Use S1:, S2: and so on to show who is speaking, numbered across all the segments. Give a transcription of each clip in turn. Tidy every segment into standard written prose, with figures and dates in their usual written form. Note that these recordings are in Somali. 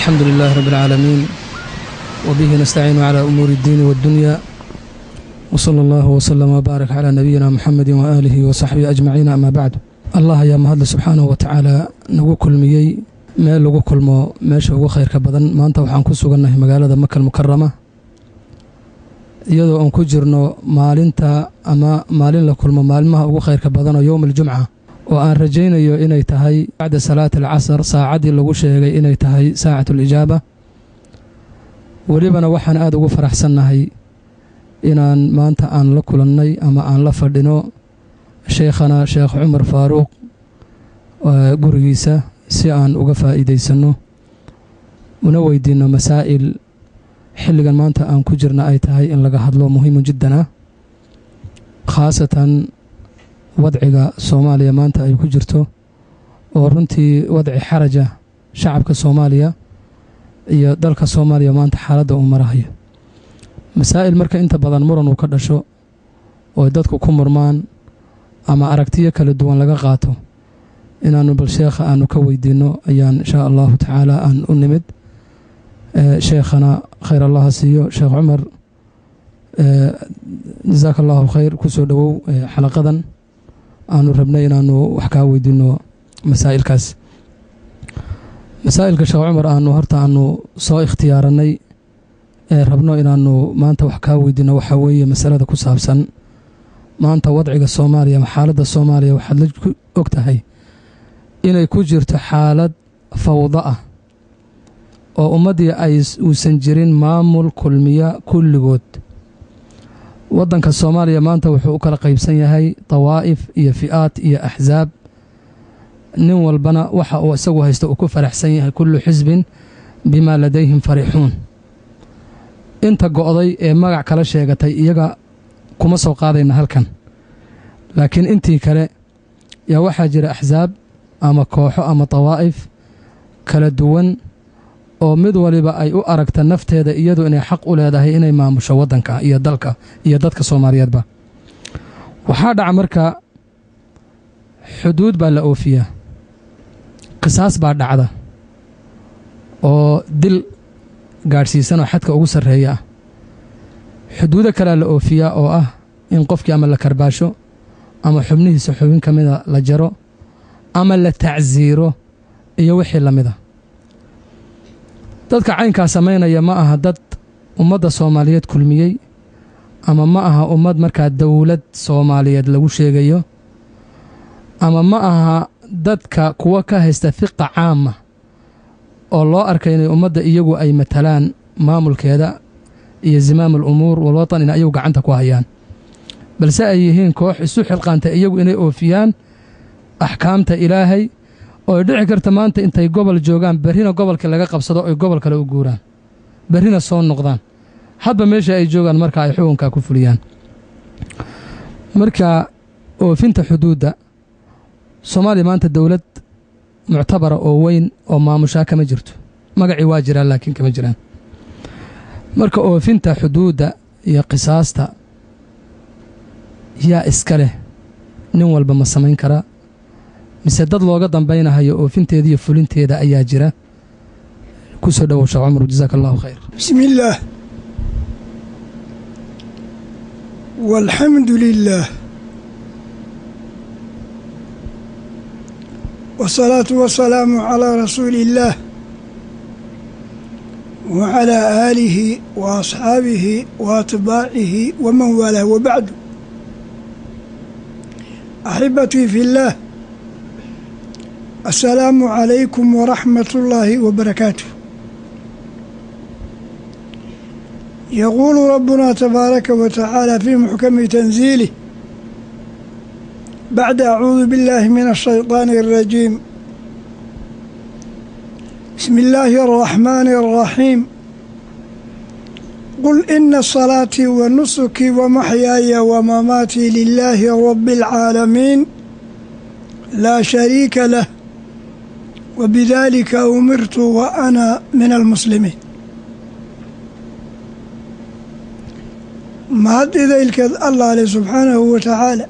S1: الحمد لله رب العالمين وبه نستعين على أمور الدين والدنيا وصلى الله وسلم وبارك على نبينا محمد وآله وصحبه أجمعين. أما بعد الله يا مهد سبحانه وتعالى نقول كل مية ما لقوا كل ما ماشي هو خير كبدن ما أنت وحنكو سوقنا مقالة مكة المكرمة iyadoo aan ku jirno maalinta ama maalin la kulmo maalmaha ugu khayrka badan oo yawm al-jum'a oo aan rajaynayo inay tahay bacda salaat al-casr saacadii lagu sheegay inay tahay saacatul ijaaba. walibana waxaan aad ugu faraxsanahay inaan maanta aan la kulannay ama aan la fadhino sheekhana sheekh Umar Faaruq gurigiisa si aan uga faa'iideysano una weydiino masaa'il xilligan maanta aan ku jirna ay tahay in laga hadlo muhiim jiddan ah khaasatan wadciga Soomaaliya maanta ay ku jirto oo runtii wadci xaraja shacabka Soomaaliya iyo dalka Soomaaliya maanta xaaladda uu marayo masaa'il marka inta badan muran uu ka dhasho oo dadku ku murmaan ama aragtiyo kala duwan laga qaato inaanu bal sheekha aanu ka weydiino ayaan insha Allah ta'ala aan u nimid شيخنا خير الله سيو شيخ عمر جزاك الله خير كسو دو حلقة أنو ربنا أنو وحكاوي دينو مسائل كاس مسائل كشيخ عمر أنو هرتا أنو صا اختيارني ربنا أنو ما أنت وحكاوي دينو وحوي مسألة كسابسن ما أنت وضعك الصومالية محالة الصومالية وحلج وقتها إن يكجرت حالة فوضى oo ummadii ay uusan jirin maamul kulmiya kulligood wadanka Soomaaliya maanta wuxuu u kala qaybsan yahay tawaa'if iyo fi'aat iyo ahzaab nin walbana waxa uu isagu haysto uu ku faraxsan yahay kullu xisbin bima ladayhim farihun inta go'day ee magac kala sheegatay iyaga kuma soo qaadayna halkan laakiin intii kale yaa waxa jira ahzaab ama kooxo ama tawaa'if kala duwan oo mid waliba ay u aragta nafteeda iyadoo inay xaq u leedahay inay maamusho wadanka iyo dalka iyo dadka Soomaaliyeedba waxa dhaca marka xuduud baa la oofiyaa qisaas baa dhacda oo dil gaarsiisan oo xadka ugu sareeya xuduuda kale la oofiyaa oo ah in qofkii ama la karbaasho ama xubnihiisa xubin kamida la jaro ama la tacsiiro iyo wixii lamida dadka caynka sameynaya ma aha dad ummadda Soomaaliyeed kulmiyay ama ma aha ummad marka dawlad Soomaaliyeed lagu sheegayo ama ma aha dadka kuwa ka haysta fiqa caama oo loo arkay inay ummadda iyagu ay matalaan maamulkeeda iyo zimaamul umuur wal watan in ayagu gacanta ku hayaan balse ay yihiin koox isu xilqaanta iyagu inay oofiyaan ahkaamta Ilaahay oo dhici karta maanta intay gobol joogan barina gobolka laga qabsado oo gobol kale u guuraan barina soo noqdaan hadba meesha ay joogan marka ay xukunka ku fuliyaan marka oofinta xuduuda Soomaaliya maanta dawlad muctabara oo weyn oo maamusha kama jirto magaci waa jira laakiin kama jiraan marka oofinta xuduuda iyo qisaasta yaa iskale nin walba ma samayn kara mise dad looga dambaynayo oofinteeda iyo fulinteeda ayaa jira ku soo dhaw Sheekh Umar jazakallahu khayr
S2: bismillah walhamdulillah والصلاة والسلام على رسول الله وعلى آله وأصحابه وأتباعه ومن والاه وبعد أحبتي في الله السلام عليكم ورحمة الله وبركاته. يقول ربنا تبارك وتعالى في محكم تنزيله بعد أعوذ بالله من الشيطان الرجيم بسم الله الرحمن الرحيم قل إن صلاتي ونسكي ومحياي ومماتي لله رب العالمين لا شريك له وبذلك أمرت وأنا من المسلمين. ما هد ذلك الله سبحانه وتعالى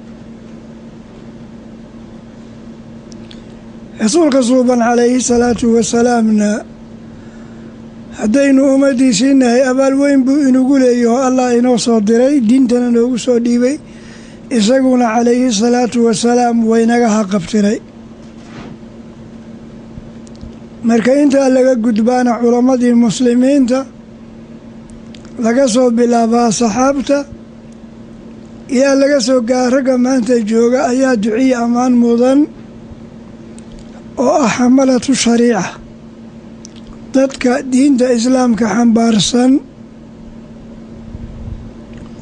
S2: رسولك صوبا عليه الصلاة والسلام haddaynu ummaddiisiinahay abaal weyn buu inugu leeyaho allah inoo soo diray diintana noogu soo dhiibay isaguna calayhi salaatu wasalaam waynaga haqabtiray marka intaa laga gudbaana culammadii muslimiinta laga soo bilaabaa saxaabta ilaa laga soo gaaragga maanta jooga ayaa duciye ammaan mudan oo ah xamalatu shariica dadka diinta islaamka xambaarsan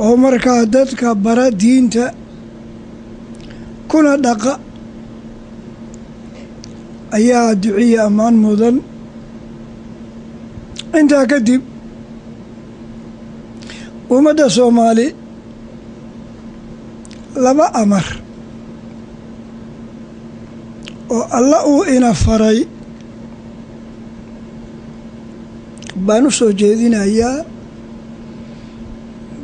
S2: oo markaa dadka bara diinta kuna dhaqa ayaa duciye ammaan mudan intaa kadib ummadda soomaali laba amar oo alla uu ina faray baan u soo jeedinayaa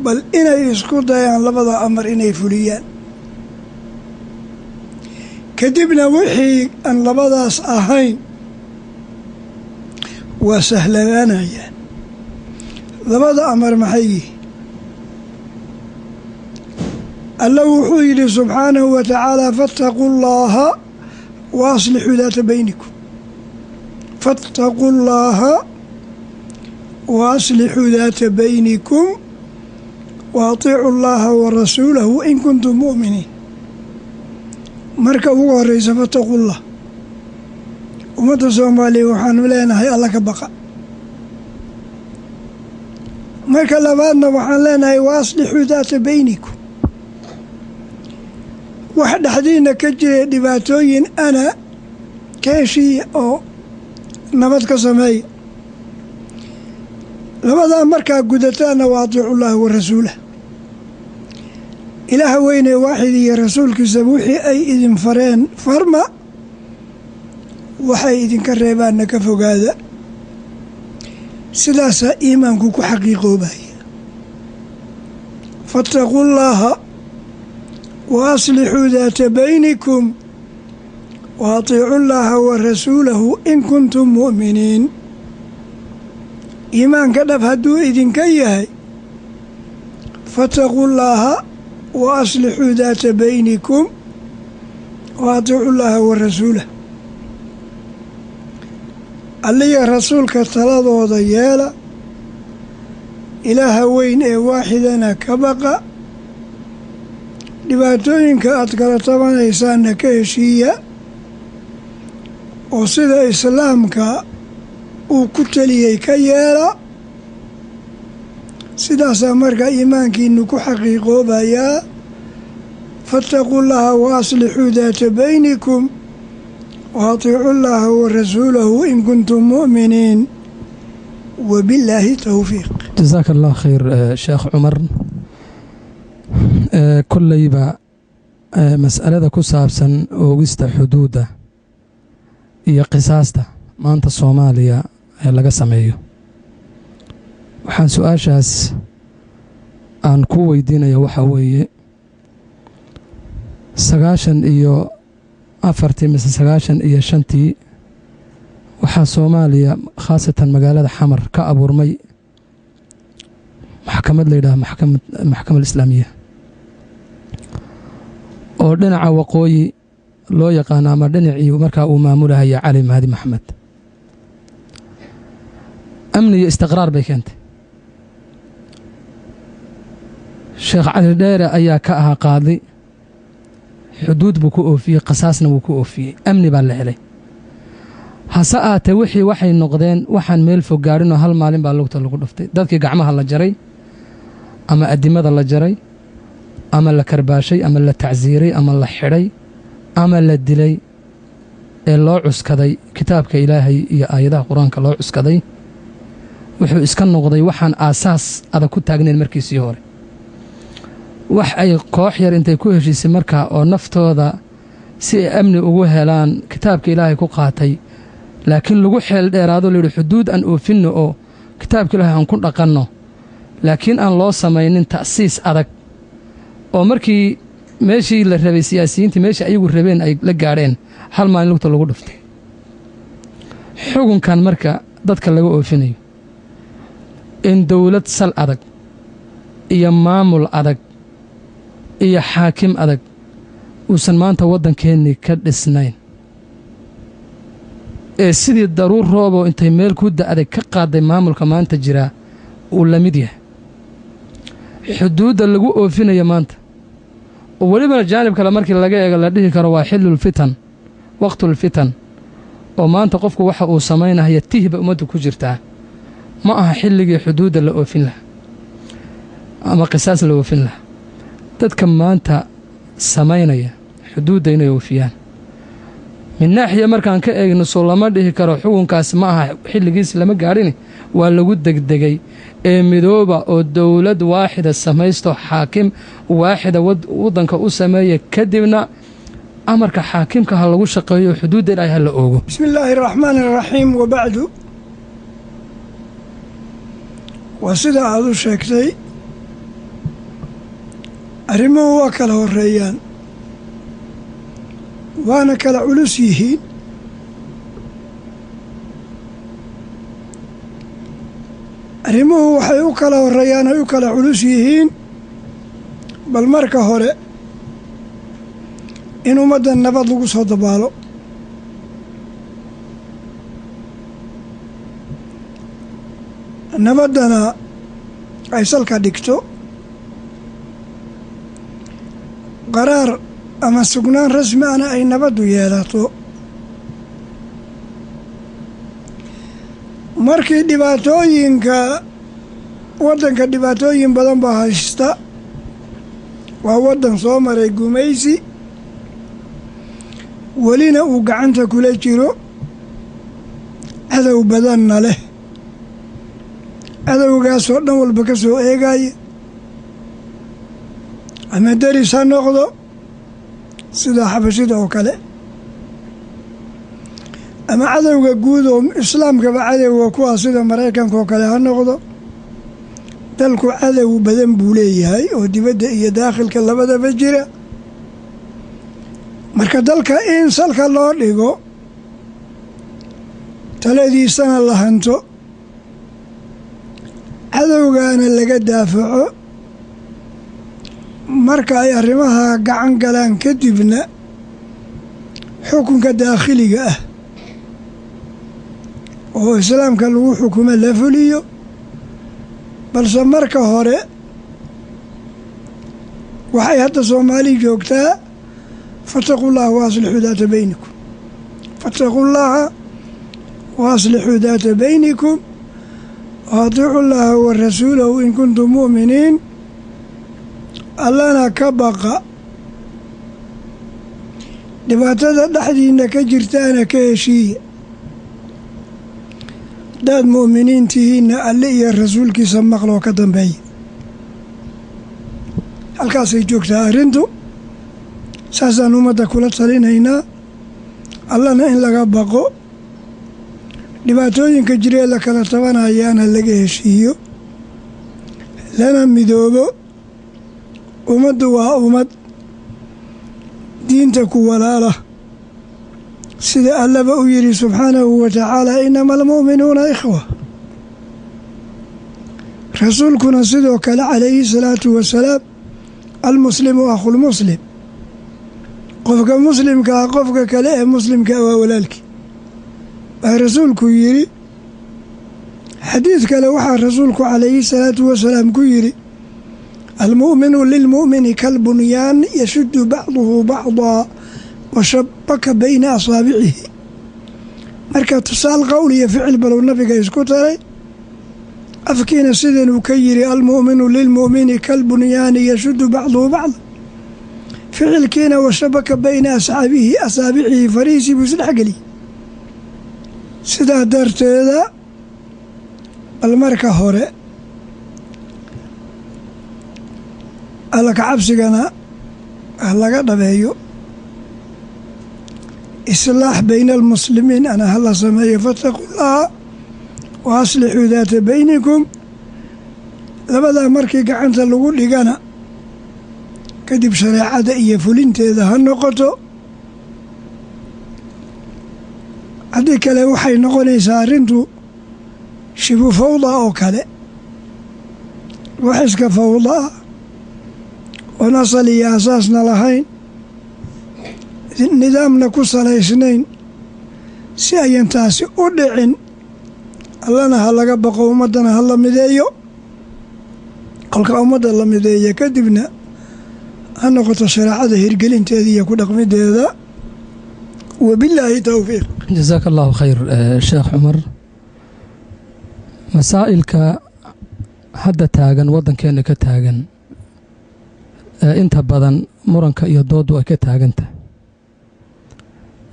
S2: bal inay isku dayaan labada amar inay fuliyaan kadibna wixii aan labadaas ahayn waa sahlanaanayaan labada amar maxay yihiin alla wuxuu yidhi subxaanahu wa tacaala faataquu llaaha wa aslixuu daata baynikum faataquu llaaha wa aslixuu daata baynikum wa atiicuu llaaha wa rasuulahu in kuntum mu'miniin marka ugu horreysa fattaqullah ummadda soomaaliya waxaanu leenahay alla ka baqa marka labaadna waxaan leenahay wa aslixuu daata baynikum wax dhexdiinna ka jiray dhibaatooyin ana ka heshiiya oo nabad ka sameeya labadaa markaa gudataanna wa atiicu llaaha wa rasuulah ilaaha weynee waaxid iyo rasuulkiisaba wixii ay idin fareen farma waxay idinka reebaanna ka fogaada sidaasaa iimaanku ku xaqiiqoobaya faataquu llaaha wa aslixuu daata baynikum wa atiicu llaaha wa rasuulahu in kuntum mu'miniin iimaanka dhab hadduu idinka yahay faataquu llaaha wa aslixuu daata baynikum wa atiicu llaaha wa rasuulah alliya rasuulka taladooda yeela ilaaha weyn ee waaxidana ka baqa dhibaatooyinka aad kala tabanaysaanna ka heshiiya oo sida islaamka uu ku teliyey ka yeela sidaasaa markaa iimaankiinu ku xaqiiqoobayaa faataquu llaaha wa aslixuu daata baynikum wa atiicu llaaha wa rasuulahu in kuntum mu'miniin wabillaahi towfiiq
S1: jasaaka allah khayr sheekh cumar kolleyba mas'alada ku saabsan oogista xuduudda iyo qisaasta maanta soomaaliya laga sameeyo waxaan su-aashaas aan ku weydiinaya waxaa weeye 94 mise 95 waxaa soomaaliya khaasatan magaalada xamar ka abuurmay maxkamad layidhaha maxkamad islaamiya oo dhinaca waqooyi loo yaqaano ama dhinacii markaa uu maamulahaya cali mahdi maxamed amni iyo istiqraar bay keentay sheekh cali dheere ayaa ka ahaa qaadi xuduud buu ku oofiyey qasaasna wuu ku oofiyey amni baa la helay hase aatee wixii waxay noqdeen waxaan meel fog gaadhinoo hal maalin baa lugta lagu dhuftay dadkii gacmaha la jaray ama addimada la jaray ama la karbaashay ama la tacsiiray ama la xidhay ama la dilay ee loo cuskaday kitaabka ilaahay iyo aayadaha qur-aanka loo cuskaday wuxuu iska noqday waxaan aasaas adag ku taagnayn markiisii hore wax ay koox yar intay ku heshiisay markaa oo naftooda si ay amni ugu helaan kitaabka ilaahay ku qaatay laakiin lagu xeel dheeraado layidhi xuduud aan oofinno oo kitaabka ilaahay aan ku dhaqanno laakiin aan loo samaynin ta'siis adag oo markii meeshii la rabay siyaasiyiintii meeshii ayagu rabeen ay la gaadheen hal maalin lugta lagu dhuftay xukunkan marka dadka laga oofinayo in dowlad sal adag iyo maamul adag iyo xaakim adag uusan maanta waddankeennii ka dhisnayn ee sidii daruur rooboo intay meel ku da'day ka qaadday maamulka maanta jiraa uu la mid yahay xuduudda lagu oofinayo maanta oo welibana jaanib kale markii laga eego la dhihi karo waa xillulfitan waqtulfitan oo maanta qofku waxa uu samaynahaya tihba ummaddu ku jirtaa ma aha xilligii xuduudda la oofin lahaa ama qisaas la oofin lahaa dadka maanta samaynaya xuduudda inay oofiyaan min naaxiya markaan ka eegno soo lama dhihi karo xukunkaas ma aha xilligiis lama gaadhini waa lagu degdegay ee midooba oo dowlad waaxida samaysto xaakim waaxida waddanka u sameeya kadibna amarka xaakimka ha lagu shaqeeyo xuduudda ilaahay ha la oogo
S2: bismi illaahi araxmaani araxiim wabacdu waa sida aad u sheegtay arrimuhu waa kala horreeyaan waana kala culus yihiin arrimuhu waxay u kala horreeyaan ay u kala culus yihiin bal marka hore in ummadda nabad lagu soo dabaalo nabaddana ay salka dhigto qaraar ama sugnaan rasmi ana ay nabaddu yeelato markii dhibaatooyinka waddanka dhibaatooyin badan baa haysta waa waddan soo maray gumaysi welina uu gacanta kula jiro cadow badanna leh cadowgaasoo dhan walba ka soo eegaya ama deris ha noqdo sida xabashida oo kale ama cadowga guud oo islaamkaba cadowga kuwaa sida maraykanka oo kale ha noqdo dalku cadow badan buu leeyahay oo dibadda iyo daakhilka labadaba jira marka dalka in salka loo dhigo taladiisana la hanto cadowgaana laga daafaco marka ay arrimaha gacan galaan kadibna xukunka daakhiliga ah oo islaamka lagu xukumo la fuliyo balse marka hore waxay hadda soomaali joogtaa fattaqullaha wa aslixuu daata baynikum fattaqullaha wa aslixuu daata baynikum wa atiicu llaha wa rasuulahu in kuntum mu'miniin allana ka baqa dhibaatada dhexdiinna ka jirtaana ka heshiiya haddaad mu'miniin tihiinna alle iyo rasuulkiisa maqloo ka dambeeya halkaasay joogtaa arrintu saasaan ummadda kula talinaynaa allana in laga baqo dhibaatooyinka jiree la kala tabanayaana laga heshiiyo lana midoobo ummaddu waa ummad diinta ku walaala sida allaba u yidhi subxaanahu wa tacaala inama almu'minuuna ikhwa rasuulkuna sidoo kale calayhi salaatu wasalaam almuslimu akhulmuslim qofka muslimka ah qofka kale ee muslimka waa walaalkii baa rasuulku yidhi xadiid kale waxaa rasuulku calayhi salaatu wasalaam ku yidhi almu'minu lilmu'mini kalbunyaan yashuddu bacduhu bacdaa wa shabaka bayna asaabicihi marka tusaal qowl iyo ficil balow nabiga isku taray afkiina sidanuu ka yidhi almu'minu lilmu'mini kalbunyaani yashuddu bacduhu bacda ficilkiina wa shabaka bayna asaabicihi farihiisii buu isdhexgeliyey sidaa darteeda bal marka hore alla ka cabsigana ha laga dhabeeyo islaax bayna almuslimiin ana hala sameeyo fattaqullaha wa aslixuu daata baynikum labadaa markii gacanta lagu dhigana kadib shareecada iyo fulinteeda ha noqoto haddii kale waxay noqonaysaa arrintu shibu fawda oo kale وحسك فوضى ونصل يا أساسنا لهين نظامنا كسر سنين سيئن تاسي أدعين allana ha laga baqo ummaddana ha la mideeyo kolka ummadda la mideeya kadibna ha noqoto shareecada hirgelinteeda iyo ku dhaqmideeda wabilaahi towfiiq
S1: jazaaka allahu khayr sheekh cumar masaa'ilka hadda taagan waddankeena ka taagan inta badan muranka iyo dooddu ay ka taagantahay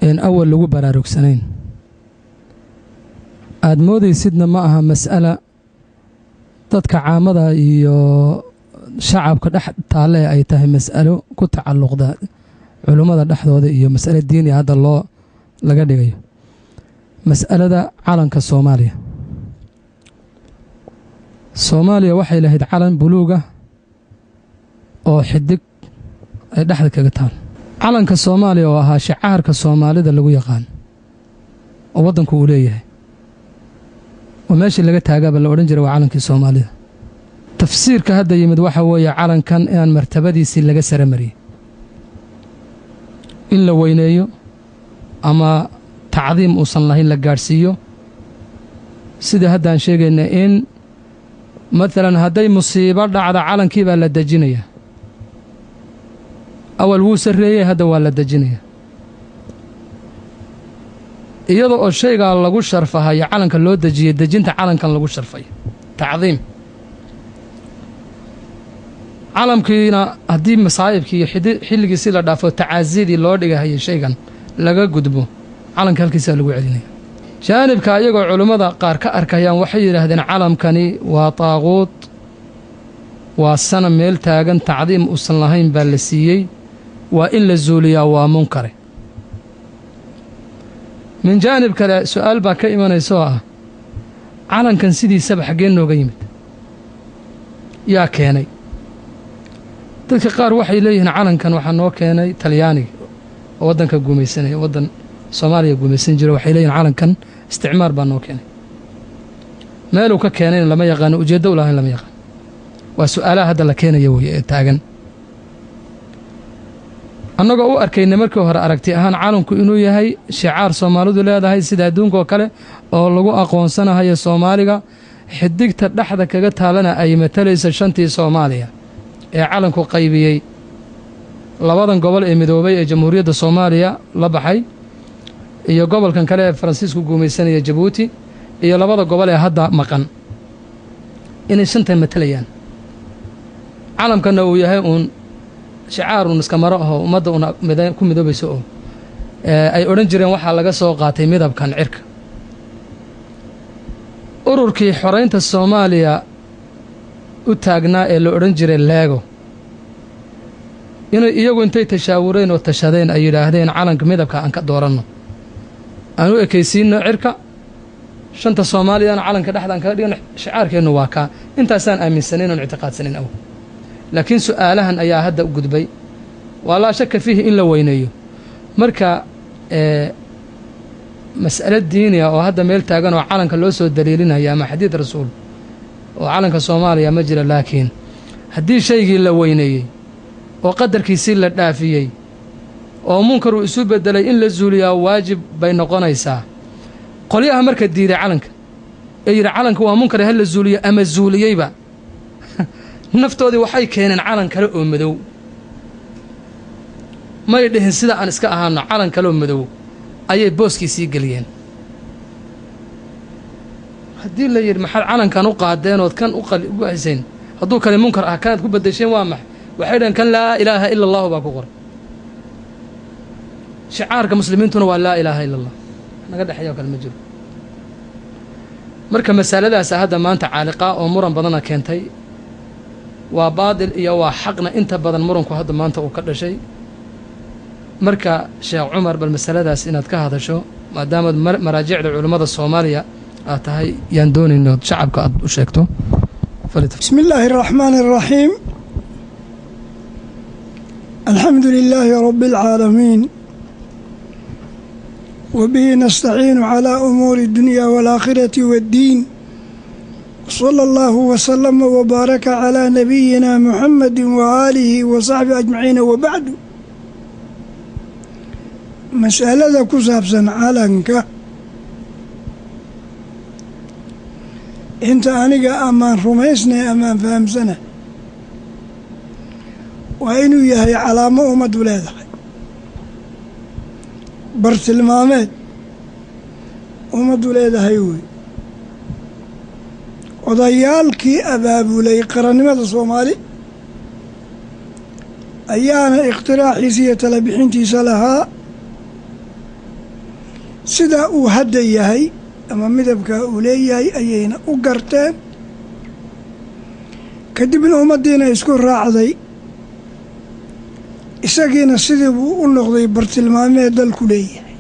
S1: een awal lagu baraarugsanayn aad moodaysidna ma aha mas'ala dadka caamada iyo shacabka dhex taalle ay tahay mas'alo ku tacalluqda culummada dhexdooda iyo mas'alo diini hadda laga dhigayo mas'alada calanka soomaaliya waxay lahayd calan buluuga oo xidig ay dhexda kaga taal calanka soomaaliya oo ahaa shicaarka soomaalida lagu yaqaan oo waddanku uu leeyahay oo meeshii laga taagaaba la odhan jiray waa calankii soomaalida tafsiirka hadda yimid waxa weeye calankan inaan martabadiisii laga sara mariyey in la weyneeyo ama tacdiim uusan lahayn la gaadhsiiyo sidai haddaan sheegayna in maalan hadday musiibo dhacda calankii baa la dejinayaa awal wuu sarreeyey hadda waa la dejinayaa iyadoo oo shaygaa lagu sharfahayo calanka loo dejiyey dejinta calankan lagu sharfayo tacdiim calamkiina haddii masaa'ibkii iyo xilligiisii la dhaafo tacaasiyadii loo dhigahayay shaygan laga gudbo calanka halkiisaa lagu celinaya jaanibka ayagoo culimmada qaar ka arkayaan waxay yidhaahdeen calamkani waa taaquud waa sana meel taagan tacdiim uusan lahayn baa la siiyey waa in la zuuliyaa waa munkare min jaanib kale su'aal baa ka imanaysa oo ah calankan sidiisaba xaggee nooga yimid yaa keenay dadka qaar waxay leeyihiin calankan waxaa noo keenay talyaaniga oo waddanka gumaysanaya waddan soomaaliya gumaysan jira waxay leeyihin calankan isticmaar baa noo keenay meeluu ka keenayna lama yaqaano ujeeddo u lahayn lama yaqaano waa su'aalaha hadda la keenaya weye ee taagan annagoo u arkayna markii hore aragti ahaan calanku inuu yahay shicaar soomaalidu leedahay sida adduunka oo kale oo lagu aqoonsanahayo soomaaliga xidigta dhexda kaga taalana ay matalaysa shantii soomaaliya ee calanku qaybiyey labadan gobol ee midoobay ee jamhuuriyadda soomaaliya la baxay iyo gobolkan kale ee faransiisku guumaysanaya jabuuti iyo labada gobol ee hadda maqan inay shantan matalayaan calamkanna uu yahay uun shicaarun iska maro ahoo ummadda una ku midoobayso oo ay odhan jireen waxaa laga soo qaatay midabkan cirka ururkii xoraynta soomaaliya u taagnaa ee la odhan jiray leego inay iyagu intay tashaawureen oo tashadeen ay yidhaahdeen calanka midabka aan ka dooranno aan u ekaysiinno cirka shanta soomaaliyana calanka dhexdaan kaga dhigano shicaarkeennu waa kaa intaasaan aaminsanayn oon ictiqaadsanayn aw laakiin su'aalahan ayaa hadda u gudbay waa laa shaka fiihi in la weyneeyo marka mas'alo diiniya oo hadda meel taagan oo calanka loo soo daliilinaya ama xadiid rasuul oo calanka soomaaliya ma jira laakiin haddii shaygii la weyneeyey oo qadarkiisii la dhaafiyey oo munkar uu isu beddelay in la zuuliyaa waajib bay noqonaysaa qolyaha marka diiday calanka ee yidhi calanka waa munkar ha la zuuliyo ama zuuliyeyba naftoodii waxay keeneen calan kale oo madow may dhihin sida aan iska ahaano calan kale oo madow ayay booskiisii geliyeen haddii la yidhi maxaad calankan u qaadeen ood kan u hayseen hadduu kale munkar ah kanaad ku beddesheen waa max waxay dhaheen kan laa ilaaha ila allahu baa ku qoran shicaarka muslimiintuna waa laa ilaaha ila allah naga dhexeeyoo kale ma jiro marka masaladaasa hadda maanta caaliqaa oo muran badana keentay waa baadil iyo waa xaqna inta badan muranku hadda maanta uu ka dhashay marka sheekh cumar bal masaladaas inaad ka hadasho maadaamaad maraajicda culummada soomaaliya aad tahay yaan doonayno shacabka aad u sheegto
S2: bismi illaahi araxmaani araxiim alxamdu lilaahi rabbi alcaalamiin wa bihi nastaciinu calaa umuuri اdunya waalaakhirati waaddiin صلى الله وسلم وبارك على نبينا محمد وآله وصحبه أجمعين. وبعد مسألة كسابسا علنك انت أنيقا أمان رميسنا أمان فهمسنا وإنو يهي علامة أمد ولاده برتلمامات أمد ولاده هيوي odayaalkii abaabulay qarannimada Soomaali ayaana ikhtiraaxiisa iyo tala bixintiisa lahaa sida uu hadda yahay ama midabka uu leeyahay ayayna u garteen kadibna ummaddiina isku raacday isagiina sidii buu u noqday bartilmaamee dalku leeyahay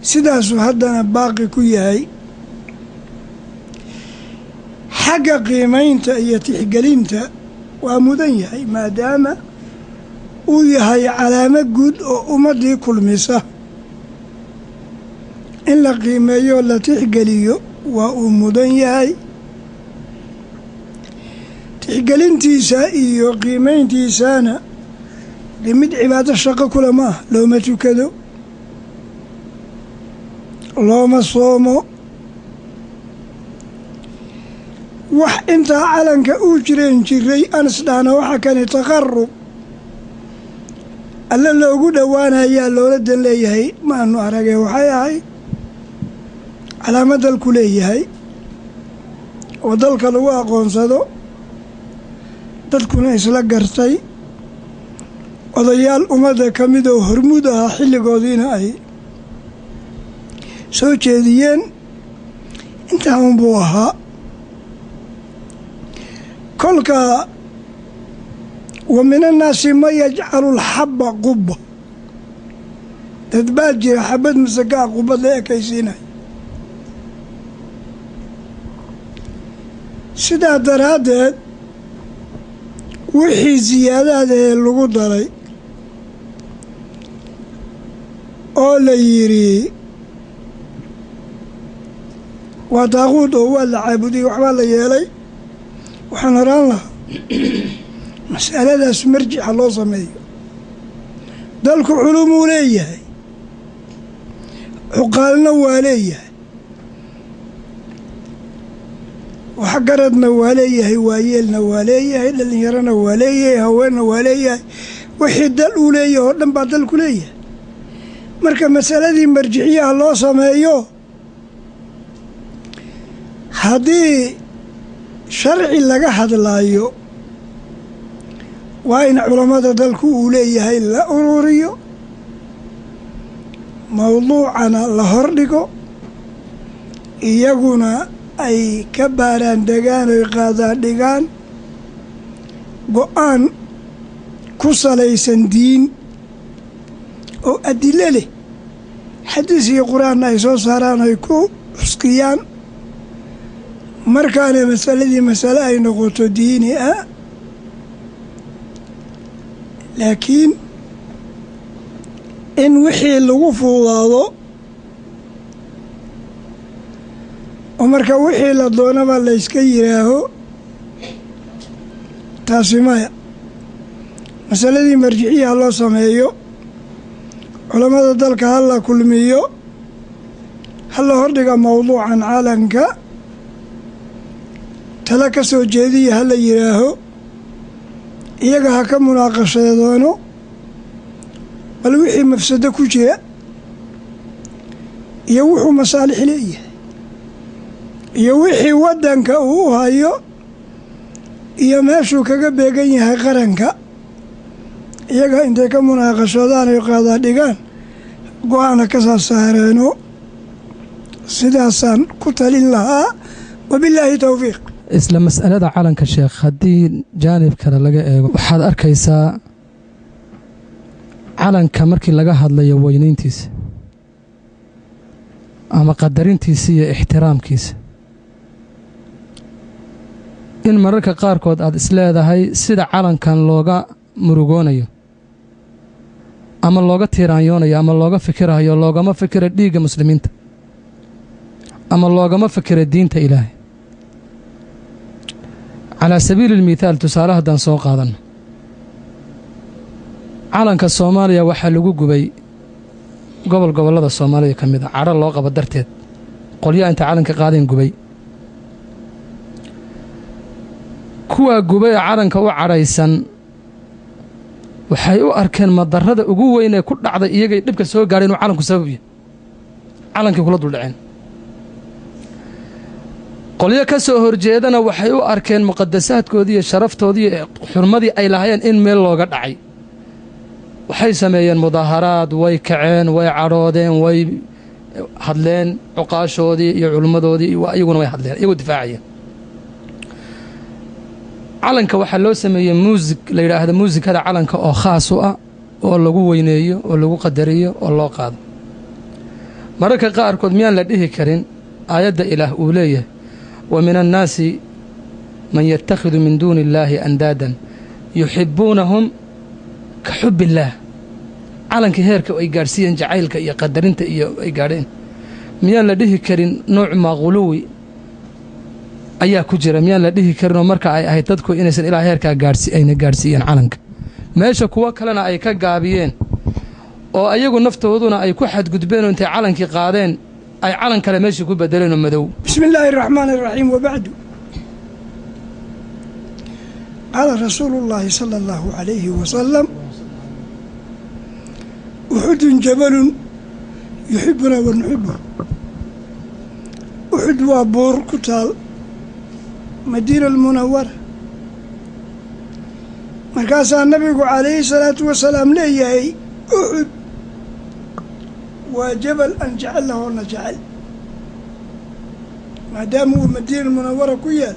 S2: sidaasuu haddana baaqi ku yahay xagga qiimaynta iyo tixgelinta waa mudan yahay maadaama uu yahay calaamo guud oo ummaddii kulmisa in la qiimeeyo la tixgeliyo waa uu mudan yahay tixgelintiisa iyo qiimayntiisana dee mid cibaado shaqo kule ma ah looma tukado looma soomo wax intaa calanka uu jireen jiray ansdhaana waxa kani taqarub alla loogu dhowaanayaa loola dan leeyahay maanu aragee waxay ahayd calaamad dalku leeyahay oo dalka lagu aqoonsado dadkuna isla gartay odayaal ummadda ka mid oo hormuud ahaa xilligoodiina ay soo jeediyeen intaa unbuu ahaa kolka wa min annaasi man yajcalu alxabba qubba dad baa jira xabad masagaa qubbad la ekaysiinaya sidaa daraaddeed wixii siyaadaada ee lagu daray oo la yidhi waa daaquud oo waa la caabudiyey waxbaa la yeelay waxaan horaan lahaa mas'aladaas marjixa loo sameeyo dalku culumuu leeyahay cuqaalna waa leeyahay waxgaradna waa leeyahay waayeelna waa leeyahay dhallinyarona waa leeyahay haweenna waa leeyahay wixii dal uu leeyahay oo dhan baa dalku leeyahay marka masaladii marjixiyaha loo sameeyo haddii sharci laga hadlaayo waa in culammada dalku uu leeyahay la ururiyo mawduucana la hordhigo iyaguna ay ka baaraan degaan oy qaadaan dhigaan go-aan ku salaysan diin oo adilo leh xadiis iyo qur-aanna ay soo saaraan oy ku xuskiyaan markaana masaladii masale ay noqoto diini ah laakiin in wixii lagu fuudaado oo marka wixii la doonaba layska yidhaaho taasi maya masaladii marjiciyaha loo sameeyo culammada dalka ha la kulmiyo ha la hordhiga mawduucan calanka tala ka soo jeediya ha la yidhaaho iyaga ha ka munaaqashadoono bal wixii mafsado ku jira iyo wuxuu masaalix leeyahay iyo wixii waddanka uu u hayo iyo meeshuu kaga beegan yahay qaranka iyaga intay ka munaaqashoodaan ay qaadaa dhigaan go-aana ka soo saareeno sidaasaan ku talin lahaa wabillaahi towfiiq
S1: isla mas'alada calanka sheekh haddii jaanib kale laga eego waxaad arkaysaa calanka markii laga hadlayo weynayntiisa ama qadarintiisa iyo ixtiraamkiisa in mararka qaarkood aad isleedahay sida calankan looga murugoonayo ama looga tiiraanyoonayo ama looga fikirayo loogama fikira dhiigga muslimiinta أما اللوغما فكر الدين إلهي. على سبيل المثال تساله دان سوق هذا calanka Soomaaliya waxa lagu gubay gobolada Soomaaliya kamid ah cara loo qaba darteed qolyo inta calanka qaadeen gubay kuwa gubay calanka u caraysan waxay u arkeen madarrada ugu weyn ee ku dhacday iyaga dibka soo gaareen calanku sababiyo calankii kula dul dhaceen qolyo ka soo horjeedana waxay u arkeen muqaddasaadkoodii iyo sharaftoodii xurmadii ay lahaayeen in meel looga dhacay waxay sameeyeen mudaharaad way kaceen way caroodeen way hadleen cuqaashoodii iyo culmadoodii iyaguna way hadleen iyagu difaacayeen calanka waxa loo sameeyay music la yiraahdo muusikada calanka oo khaas u ah oo lagu weyneeyo oo lagu qadariyo oo loo qaado mararka qaarkood miyaan la dhihi karin aayadda ilaah uu leeyahay wa min annaasi man yattakhidhu min duuni illaahi andaadan yuxibbuunahum ka xubbillaah calanka heerka ay gaarsiiyeen jacaylka iyo qadarinta iyo ay gaadheen miyaan la dhihi karin nooc maqluwi ayaa ku jira miyaan la dhihi karin marka ay ahayd dadku inaysan ilaa heerka gaarsiiyeen calanka meesha kuwa kalena ay ka gaabiyeen oo ayagu naftooduna ay ku xadgudbeen intay calankii qaadeen ay calan kale meeshii ku bedeleen madow
S2: bismillaahir rahmaanir rahiim wa ba'du qala rasuulullaahi sallallahu alayhi wa sallam أحد جبل يحبنا ونحبه أحد وابور كتال مدينة المنورة مركز النبي عليه الصلاة والسلام ليهي أحد وجبل أن جعل له نجعل ما داموا المدينة المنورة كيال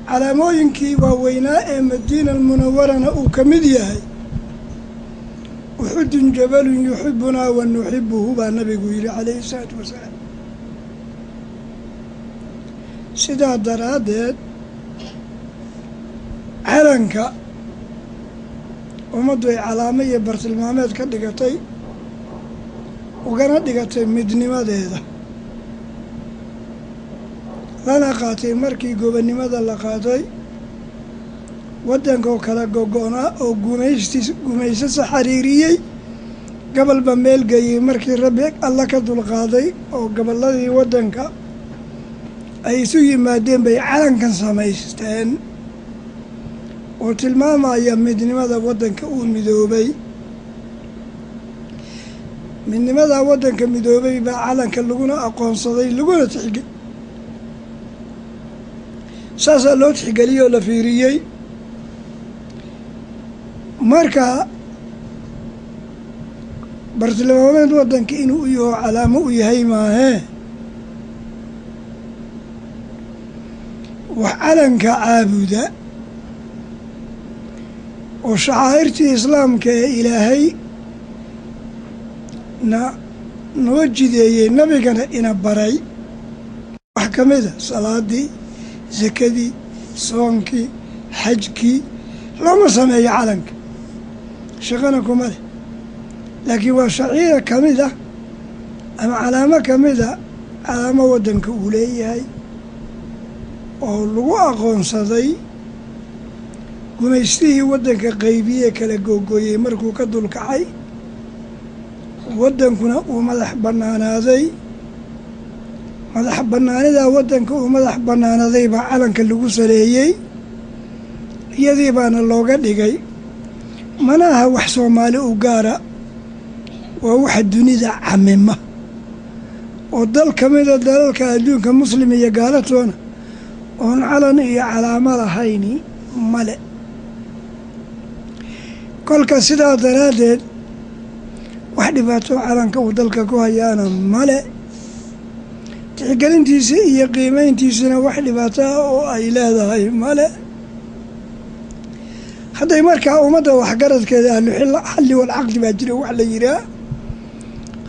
S2: على موينكي وويناء مدينة المنورة وكمديهي أحد جبل يحبنا ونحبه بالنبي قيل عليه الصلاة والسلام سيدا درادت علنك ومضي علامية برسلمامات كدقتي وقنا دقتي مدني ماذا هذا لنا قاتي مركي قبني ماذا لقاتي waddanka oo kala gogo'naa oo gumaysasa xariiriyey gobol ba meel geeyey markii rabbi alla ka dulqaaday oo gobolladii waddanka ay isu yimaadeen bay calankan samaysteen oo tilmaamaya midnimada waddanka uu midoobay midnimada waddanka midoobay baa calanka laguna aqoonsaday laguna tixgeliyey saasaa loo tixgeliyey oo la fiiriyey marka bartilmaameed waddanka inuu u yaho calaamo u yahay maahee wax calanka caabuda oo shacaa'irtii islaamka ee ilaahay noo jideeyey nabigana ina baray wax ka mida salaadii sakadii soonkii xajkii looma sameeyo calanka shaqana kuma leh laakiin waa shaciira ka mid ah ama calaamo ka mid a calaamo waddanka uu leeyahay oo lagu aqoonsaday gumaystihii waddanka qaybiyee kala googooyey markuu ka dulkacay waddankuna uu madax bannaanaaday madax bannaanidaa waddanka uu madax bannaanaaday baa calanka lagu saleeyey iyadii baana looga dhigay mana aha wax Soomaali u gaara waa waxa dunida camima oo dal ka mid ah dalalka adduunka muslim iyo gaalatoona oon calan iyo calaamo lahayni male kolka sidaa daraadeed wax dhibaato calanka uu dalka ku hayaana male tixgelintiisa iyo qiimayntiisana wax dhibaato oo ay leedahay male hadday markaa ummadda waxgaradkeeda ahluxalli walcaqdi baa jira wax la yihaa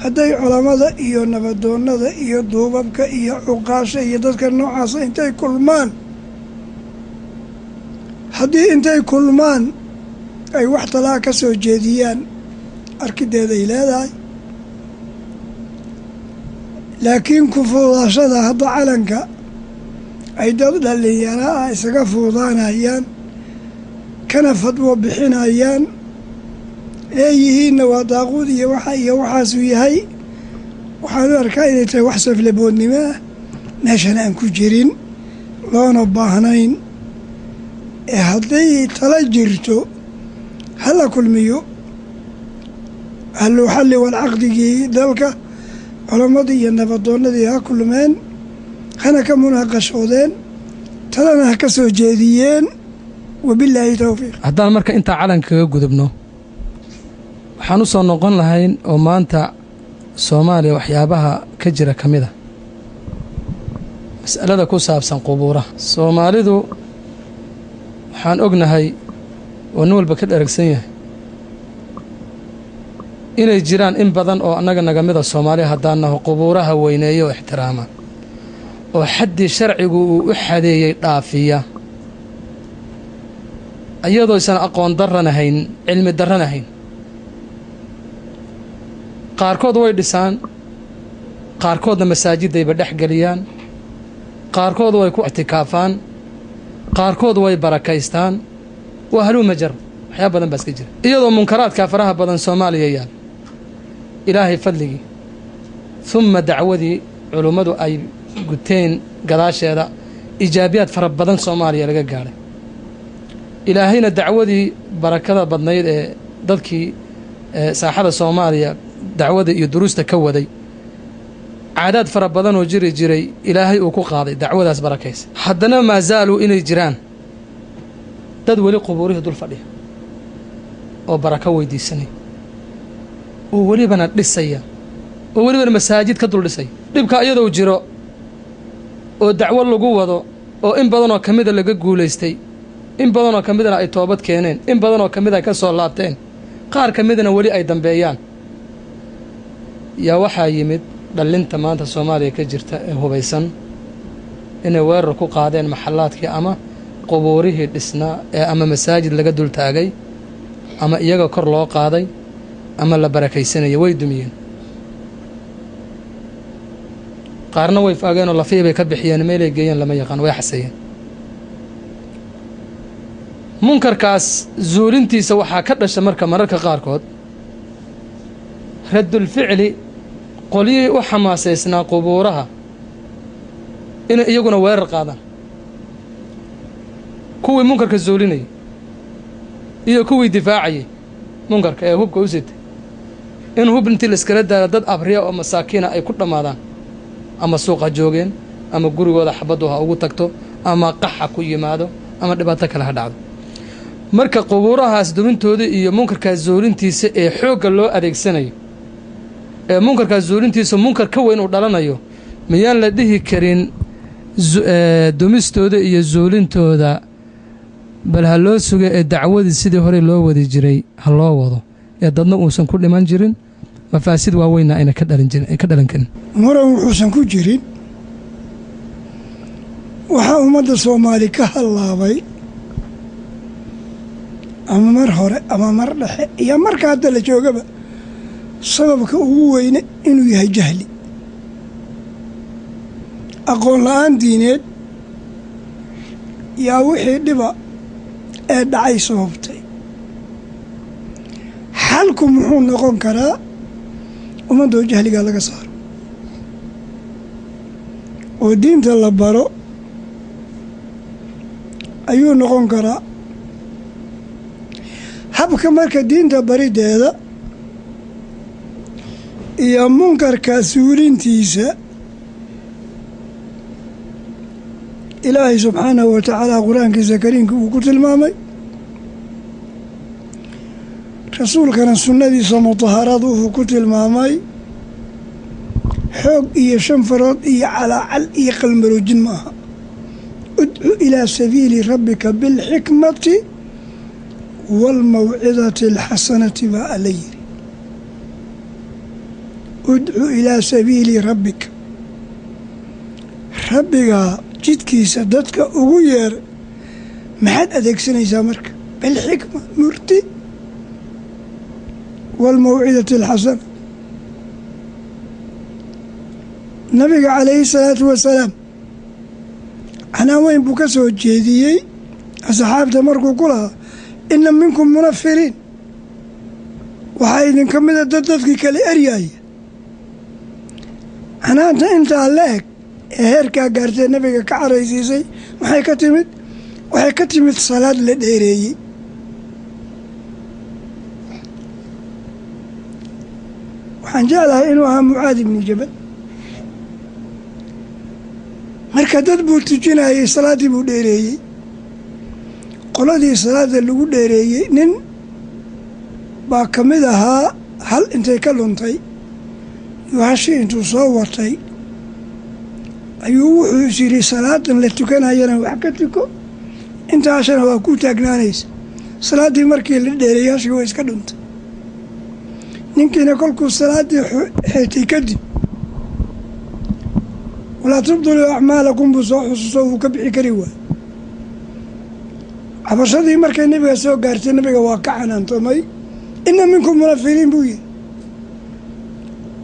S2: hadday culamada iyo nabadoonnada iyo duubabka iyo cuqaasha iyo dadka noocaasa intay kulmaan haddii intay kulmaan ay wax talaa ka soo jeediyaan arkideeday leedahay laakiin ku fuudaashada hadda calanka ay dad dhallinyaro ah isaga fuudaanayaan kana fadwo bixinayaan leeyihiinna waa daaquud iyo waxaasuu yahay waxaan u arkaa inay tahay wax saflaboodnimo ah meeshan aan ku jirin loona baahnayn ee hadday tala jirto hala kulmiyo halluuxalli walcaqdigii dalka culammadii iyo nabadoonnadii ha kulmeen hana ka munaaqashoodeen talana ha ka soo jeediyeen wabilaahi towfiiq.
S1: haddaan marka intaa calanka kaga gudubno waxaan u soo noqon lahayn oo maanta soomaaliya waxyaabaha ka jira ka mid a mas'alada ku saabsan qubuuraha soomaalidu waxaan ognahay oo nin walba ka dheragsan yahay inay jiraan in badan oo annaga naga mida soomaaliya haddaan naho qubuuraha weyneeya oo ixtiraama oo xaddii sharcigu uu u xadeeyey dhaafiya iyadooysan aqoon darran ahayn cilmi darran ahayn qaarkood way dhisaan qaarkoodna masaajidayba dhex geliyaan qaarkood way ku ictikaafaan qaarkood way barakaystaan waa haluuma jar waxyaaba badan baa iska jira iyadoo munkaraadkaa faraha badan soomaaliya yaal ilaahay fadligii humma dacwadii culummadu ay guteen gadaasheeda ijaabiyaad fara badan soomaaliya laga gaadhay ilaahayna dacwadii barakada badnayd ee dadkii saaxada soomaaliya dacwada iyo duruusta ka waday caadaad fara badan oo jiri jiray ilaahay uu ku qaaday dacwadaas barakaysa haddana maa zaaluu inay jiraan dad weli qubuurihii dul fadhiya oo barako weydiisanaya oo welibana dhisaya oo welibana masaajid ka dul dhisaya dhibka iyadoo jiro oo dacwo lagu wado oo in badanoo ka mida laga guulaystay in badanoo ka midana ay toobad keeneen in badanoo ka mid ay ka soo laabteen qaar ka midana weli ay dambeeyaan yaa waxaa yimid dhallinta maanta soomaaliya ka jirta ee hubaysan inay weerar ku qaadeen maxallaadkii ama qubuurihii dhisnaa ee ama masaajid laga dul taagay ama iyaga kor loo qaaday ama la barakaysanaya way dumiyeen qaarna way faageenoo lafihii bay ka bixiyeen meelay geeyeen lama yaqaan way xasayeen munkarkaas zuulintiisa waxaa ka dhasha marka mararka qaarkood raddulficli qolyihii u xamaasaysnaa qubuuraha inay iyaguna weerar qaadaan kuwii munkarka zuulinayay iyo kuwii difaacayay munkarka ee hubka u sitay in hub intii layskala daaro dad abriya oo masaakiina ay ku dhammaadaan ama suuqa joogeen ama gurigooda xabaddu ha ugu tagto ama qaxa ku yimaado ama dhibaato kale ha dhacdo marka qubuurahaas dumintooda iyo munkarkaas zuulintiisa ee xoogga loo adeegsanayo ee munkarkaas zuulintiisa munkar ka weyn uu dhalanayo miyaan la dhihi karin dumistooda iyo zuulintooda bal ha loo suga ee dacwadii sidii hore loo wadi jiray ha loo wado ee dadna uusan ku dhiman jirin mafaasid waaweynna ayna ka dhalan karin
S2: muran wuxuusan ku jirin waxaa ummadda soomaali ka hallaabay ama mar hore ama mar dhexe iyo marka hadda la joogaba sababka ugu weyne inuu yahay jahli aqoon la-aan diineed yaa wixii dhiba ee dhacay sababtay xalku muxuu noqon karaa ummaddoo jahligaa laga saaro oo diinta la baro ayuu noqon karaa habka marka diinta barideeda iyo munkarka suulintiisa ilaahay subxaanahu wa tacaala qur-aankiisa kariimka uu ku tilmaamay rasuulkana sunnadiisa mutaharada wuxuu ku tilmaamay xoog iyo shan farood iyo calaacal iyo qalmaroojin ma aha udcu ilaa sabiili rabbika bilxikmati waalmawcidati alxasanati baa alla yiri udcu ilaa sabiili rabbika rabbigaa jidkiisa dadka ugu yeer maxaad adeegsanaysaa marka bilxikma murti waalmawcidati alxasana nabiga calayhi salaatu wasalaam canaan weyn buu ka soo jeediyey asxaabta markuu ku lahaa inna minkum munafiriin waxaa idinka mida dad dadkii kale eryaaya canaanta intaa la eg ee heerkaa gaartee nabiga ka caraysiisay maxay ka timid waxay ka timid salaad la dheereeyey waxaan jeclahay inuu ahaa Mucaad ibni Jabal marka dad buu tujinayay salaaddii buu dheereeyey qoladii salaada lagu dheereeyey nin baa ka mid ahaa hal intay ka luntay yuhashii intuu soo watay ayuu wuxuu is yidhi salaadan la tukanayana wax ka tuko intaashana waa ku taagnaanaysa salaaddii markii la dheereeyey hashii waa iska dhuntay ninkiina kolkuu salaaddii xeetay kadib walaa tubdiluu acmaalakum buu soo xusuuso wuu ka bixi kari waay cabashadii markay nabiga soo gaartay nabiga waa ka canaantomay inna minkum munafiriin buu yihi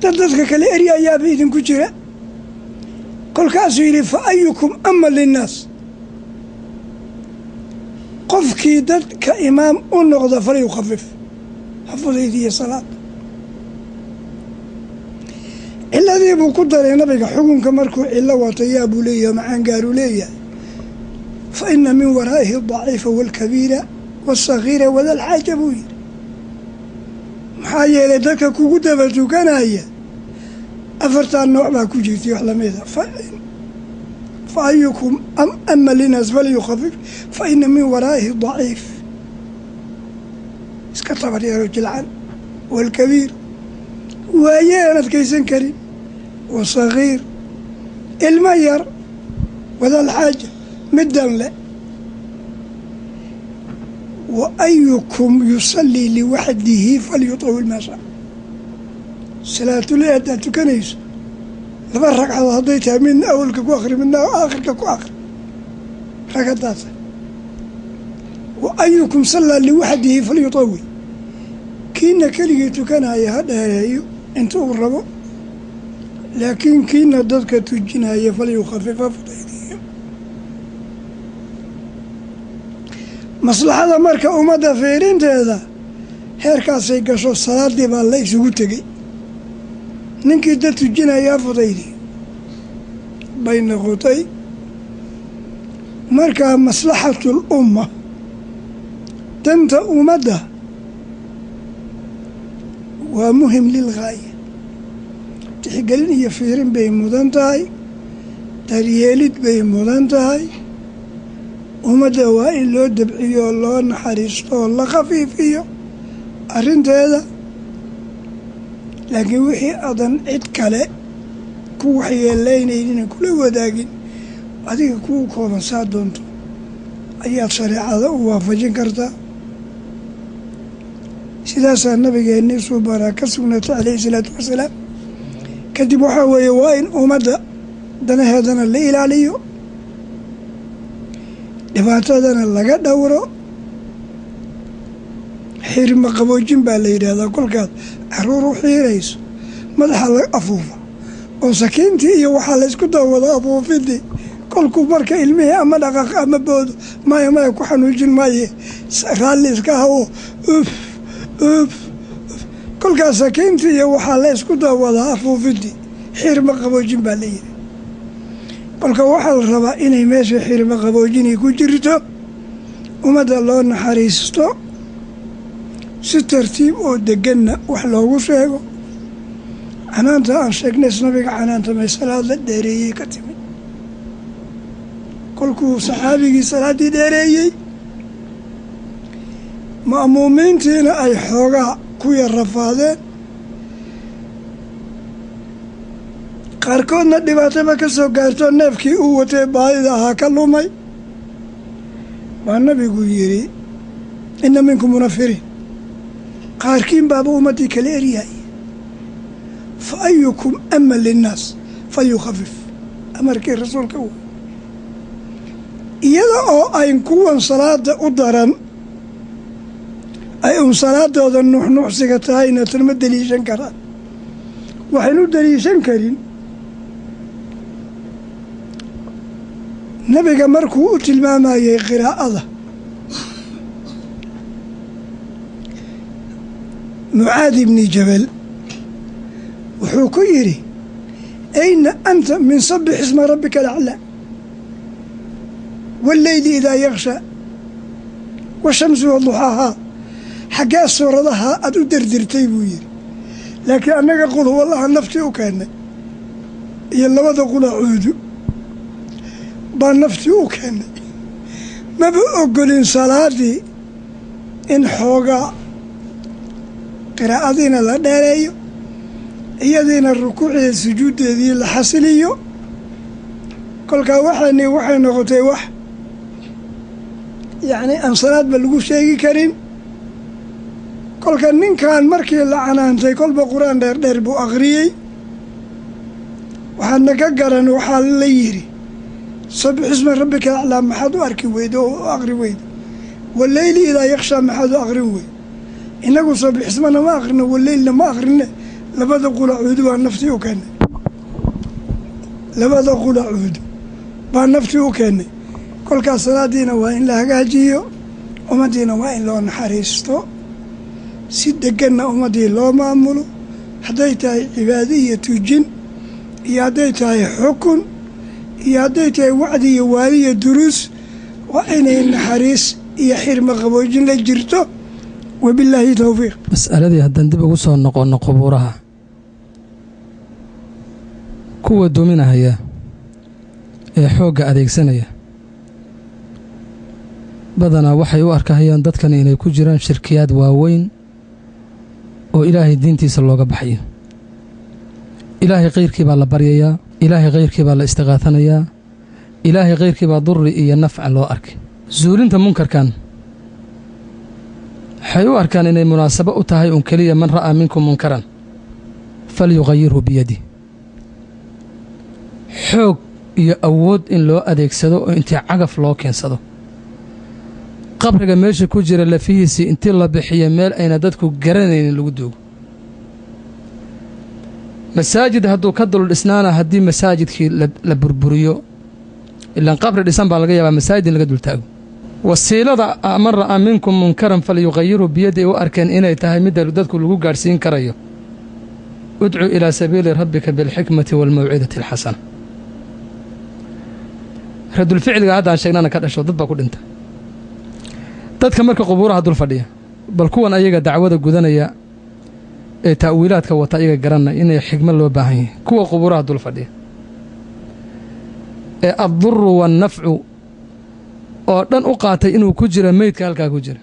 S2: dad dadka kale eryayaaba idinku jira kolkaasuu yidhi fa ayukum ama linnaas qofkii dadka imaam u noqda falyukhafif ha fudaydiya salaad ciladii buu ku daray nabiga xukunka markuu cilo watay yaa buu leeyahay macaan gaaruu leeyahay fa ina min waraa'ihi adaciifa waalkabiira waasakhiira wadalxaaja buu yidhi maxaa yeelay dadka kugu daba tukanaya afartan nooc baa ku jirtay wax lamida fa ayukum ama linaas falyukhafif fa ina min waraa'ihi daciif iska tabar yaro jilcan waalkabiir waayeen adkaysan karin wasakhiir ilmo yar wadalxaaja middan le wa ayukum yusallii liwaxdihi falyutawil maa shaa salaatuley haddaad tukanayso laba ragcadood hadday tahay midna awalka ku akhri midna aakhirka ku akhri ragadaasa wa ayukum sallaa liwaxdihi falyutawil kiina keligii tukanaya ha dheereeyo inta uu rabo laakiin kiina dadka tujinaya falyukhafifa fudaydiyo maslaxada marka ummadda fiirinteeda heerkaasay gasho salaaddii baa la isugu tegey ninkii dad tujinayaa fudaydiyo bay noqotay markaa maslaxatul umma danta ummadda waa muhim lilgaaya tixgelin iyo fiirin bay mudan tahay daryeelid bay mudan tahay ummadda waa in loo dabciyo oo loo naxariisto oo la khafiifiyo arrinteeda laakiin wixii adan cid kale ku waxyeelaynaynin kula wadaagin adiga kuu kooban saa doonto ayaad shareecada u waafajin kartaa sidaasaa nabigeennii suubanaa ka sugnaatay calayhi salaatu wasalaam kadib waxaa weeye waa in ummadda danaheedana la ilaaliyo dhibaatadana laga dhowro xirma qaboojin baa la yidhaahdaa kolkaad caruur u xiirayso madaxa la afuufa oo sakiintii iyo waxaa la ysku dawada afuufidii kolkuu marka ilmihii ama dhaqaaq ama boodo maya ku xanuujin maaye raalli iska hawo kolkaas sakiintii iyo waxaa la ysku dawadaa afuufidii xirma qaboojin baa la yidhi kolka waxaa la rabaa inay meesha xirma qaboojinay ku jirto ummadda loo naxariisto si tartiib oo deganna wax loogu sheego canaanta aan sheegnays nabiga canaantamay salaad la dheereeyey ka timid kolkuu saxaabigii salaaddii dheereeyey ma'muumiintiina ay xoogaa ku yar rafaadeen qaarkoodna dhibaataba ka soo gaarto neefkii uu watay baadida ahaa ka lumay baa nabigu yidhi inna minkum munafiriin qaarkiin baaba ummaddii kala eryahay fa ayukum ama linnaas falyukhafif amarkii rasuulka w iyada oo ayn kuwan salaada u daran ay un salaadooda nuuxnuuxsiga tahayna tan ma deliishan karaan waxaynu deliishan karin nabiga markuu u tilmaamayay qiraa'ada mucaad ibni jabal wuxuu ku yidhi ayna anta min sabix isma rabbika alaclaa walleyli idaa yakshaa washamsi waduxaahaa xaggee suuradaha aad u dirdirtay buu yidhi laakiin annaga qul huwallaha naftii u keennay iyo labada qulacuudu baa naftii u keennay maba ogolin salaadii in xoogaa qiraa'adiina la dheereeyo iyadiina rukuucdeeda sujuuddeedii la xasiliyo kolkaa waxay noqotay wax yacni aan salaadba lagu sheegi karin kolka ninkan markii la canaantay kolba qur-aan dheerdheer buu akhriyey waxaadna ka garan waxaa la yidhi sabix isma rabbika alaclaa maxaad u arki weyda oo u aqri weyda walleyli idaa yakshaa maxaad u aqrin weyda innagu sabix ismana ma akhrino walleylna ma akhrine labada qulacuudu baa naftii u keennay labada qulacuudu baa naftii u keennay kolkaas salaadiina waa in la hagaajiyo ummaddiina waa in loo naxariisto si deganna ummaddii loo maamulo hadday tahay cibaado iyo tujin iyo hadday tahay xukun iyo hadday tahay wacdi iyo waali iyo duruus waa inay naxariis iyo xirma qaboojin la jirto wabilaahi towfiiq.
S1: mas'aladii haddaan dib ugu soo noqonno qubuuraha kuwa duminahaya ee xoogga adeegsanaya badanaa waxay u arkahayaan dadkan inay ku jiraan shirkiyaad waaweyn oo ilaahay diintiisa looga baxayo. ilaahay kayrkii baa la baryayaa, ilaahay kayrkii baa la istiqaatanayaa, ilaahay kayrkii baa durri iyo nafca loo arkay. zuulinta munkarkan waxay u arkaan inay munaasabo u tahay un keliya man ra'aa minkum munkaran falyughayirhu biyadih. xoog iyo awood in loo adeegsado oo intii cagaf loo keensado qabriga meesha ku jira lafihiisii intii la bixiyo meel ayna dadku garanaynin lagu duugo. masaajid hadduu ka dul dhisnaana haddii masaajidkii la burburiyo ilaan qabri dhisan baa laga yaabaa masaajid in laga dultaago. wasiilada man ra'aa minkum munkaran falyughayirhu biyadih u arkeen inay tahay midda dadku lagu gaadhsiin karayo udcu ilaa sabiili rabbika bilxikmati waalmawcidati alxasana. radulficliga haddaan sheegnana ka dhasho dad baa ku dhinta. dadka marka qubuuraha dul fadhiya bal kuwan ayaga dacwada gudanaya ee ta'wiilaadka wata ayaga garanay inay xigmad loo baahan yahay. kuwa qubuuraha dul fadhiya ee adduru waannafcu oo dhan u qaatay inuu ku jira meydka halkaa ku jira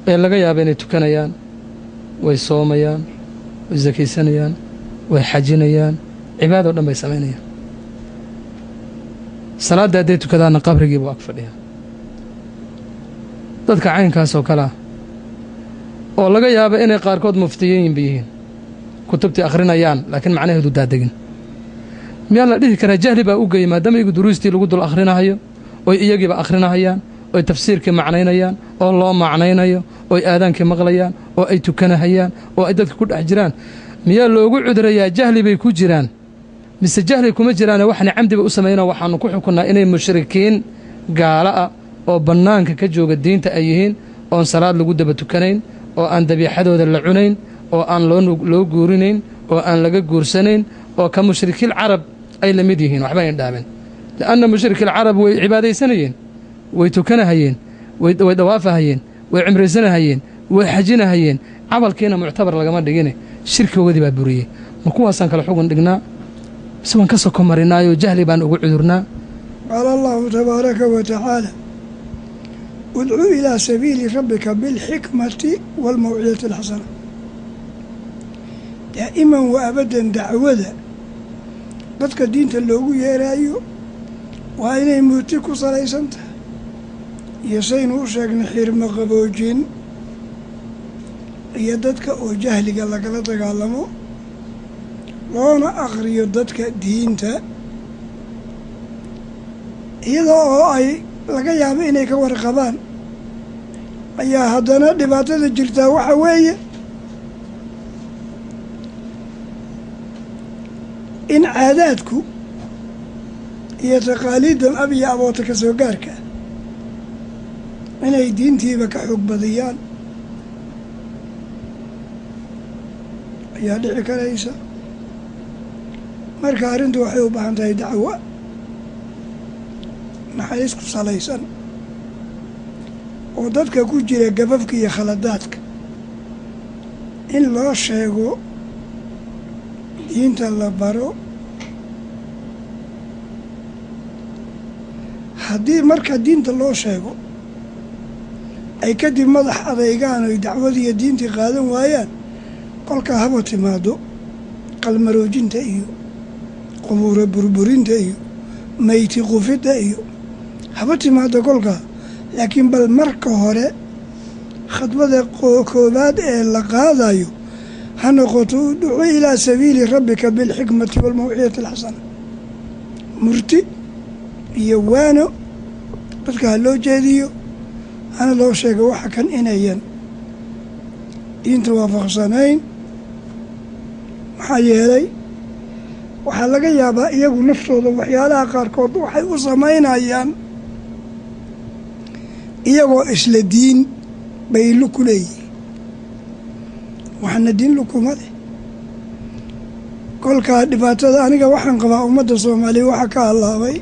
S1: ee laga yaaba inay tukanayaan, way soomayaan, way sakaysanayaan, way xajinayaan, cibaado dhan bay samaynayaan. salaadda hadday tukadaanna qabrigiibu ag fadhiya. dadka caynkaas oo kale ah oo laga yaaba inay qaarkood muftiyiinba yihiin, kutubtii akhrinayaan laakiin macnaheedu daadegin, miyaa la dhihi karaa jahli baa u geeyey maadaama iyagu duruustii lagu dul akhrinahayo oy iyagiiba akhrinahayaan oy tafsiirkii macnaynayaan oo loo macnaynayo oy aadaankii maqlayaan oo ay tukanahayaan oo ay dadka ku dhex jiraan, miyaa loogu cudurayaa jahli bay ku jiraan mise jahli kuma jiraane waxna camdiba u samaynao waxaannu ku xukunnaa inay mushrikiin gaala ah oo bannaanka ka jooga diinta ay yihiin oon salaad lagu daba tukanayn oo aan dabiixadooda la cunayn oo aan loo guurinayn oo aan laga guursanayn oo ka mushrikiil carab ay la mid yihiin waxba ayn dhaamin. li'anna mushrikiil carab way cibaadaysanayeen, way tukanahayeen, way dawaafahayeen, way cimraysanahayeen, way xajinahayeen, camalkiina muctabar lagama dhigine shirkigoodii baa buriyey. ma kuwaasaan kale xugun dhignaa mise waan ka soko marinaayo jahli baan ugu cudurnaa?
S2: qaala allahu tabaaraka wa tacaala udcu ilaa sabiili rabbika bilxikmati waalmawcidati alxasana. daa'iman wa abadan dacwada dadka diinta loogu yeeraayo waa inay muti ku salaysan tahay iyo saynu u sheegnay xirmo qaboojin iyo dadka oo jahliga lagala dagaalamo loona akhriyo dadka diinta iyadoo oo ay laga yaabo inay ka warqabaan ayaa haddana dhibaatada jirtaa waxa weeye in caadaadku iyo taqaaliidan ab iyo aboota ka soo gaarka inay diintiiba ka xoog badiyaan ayaa dhici karaysa. marka arrintu waxay u baahan tahay dacwo naxariis ku salaysan oo dadka ku jira gafafka iyo khaladaadka in loo sheego, diinta la baro. haddii marka diinta loo sheego ay kadib madax adeygaan oy dacwadiiyo diintii qaadan waayaan, kolkaa haba timaado qalmaroojinta iyo qubuuro burburinta iyo mayti qufidda iyo haba timaado kolkaa. laakiin bal marka hore khadbada koobaad ee la qaadayo ha noqoto udcu ilaa sabiili rabbika bilxikmati waalmawcidati alxasana, murti iyo waano dadka ha loo jeediyo, hana loo sheego waxa kan inayan diinta waafaqsanayn. maxaa yeelay waxaa laga yaabaa iyagu naftooda waxyaalaha qaarkood waxay u samaynayaan iyagoo isla diin bay luku leeyihiin, waxaana diin lukuma leh. kolkaa dhibaatada aniga waxaan qabaa ummadda soomaaliya waxaa ka hallaabay,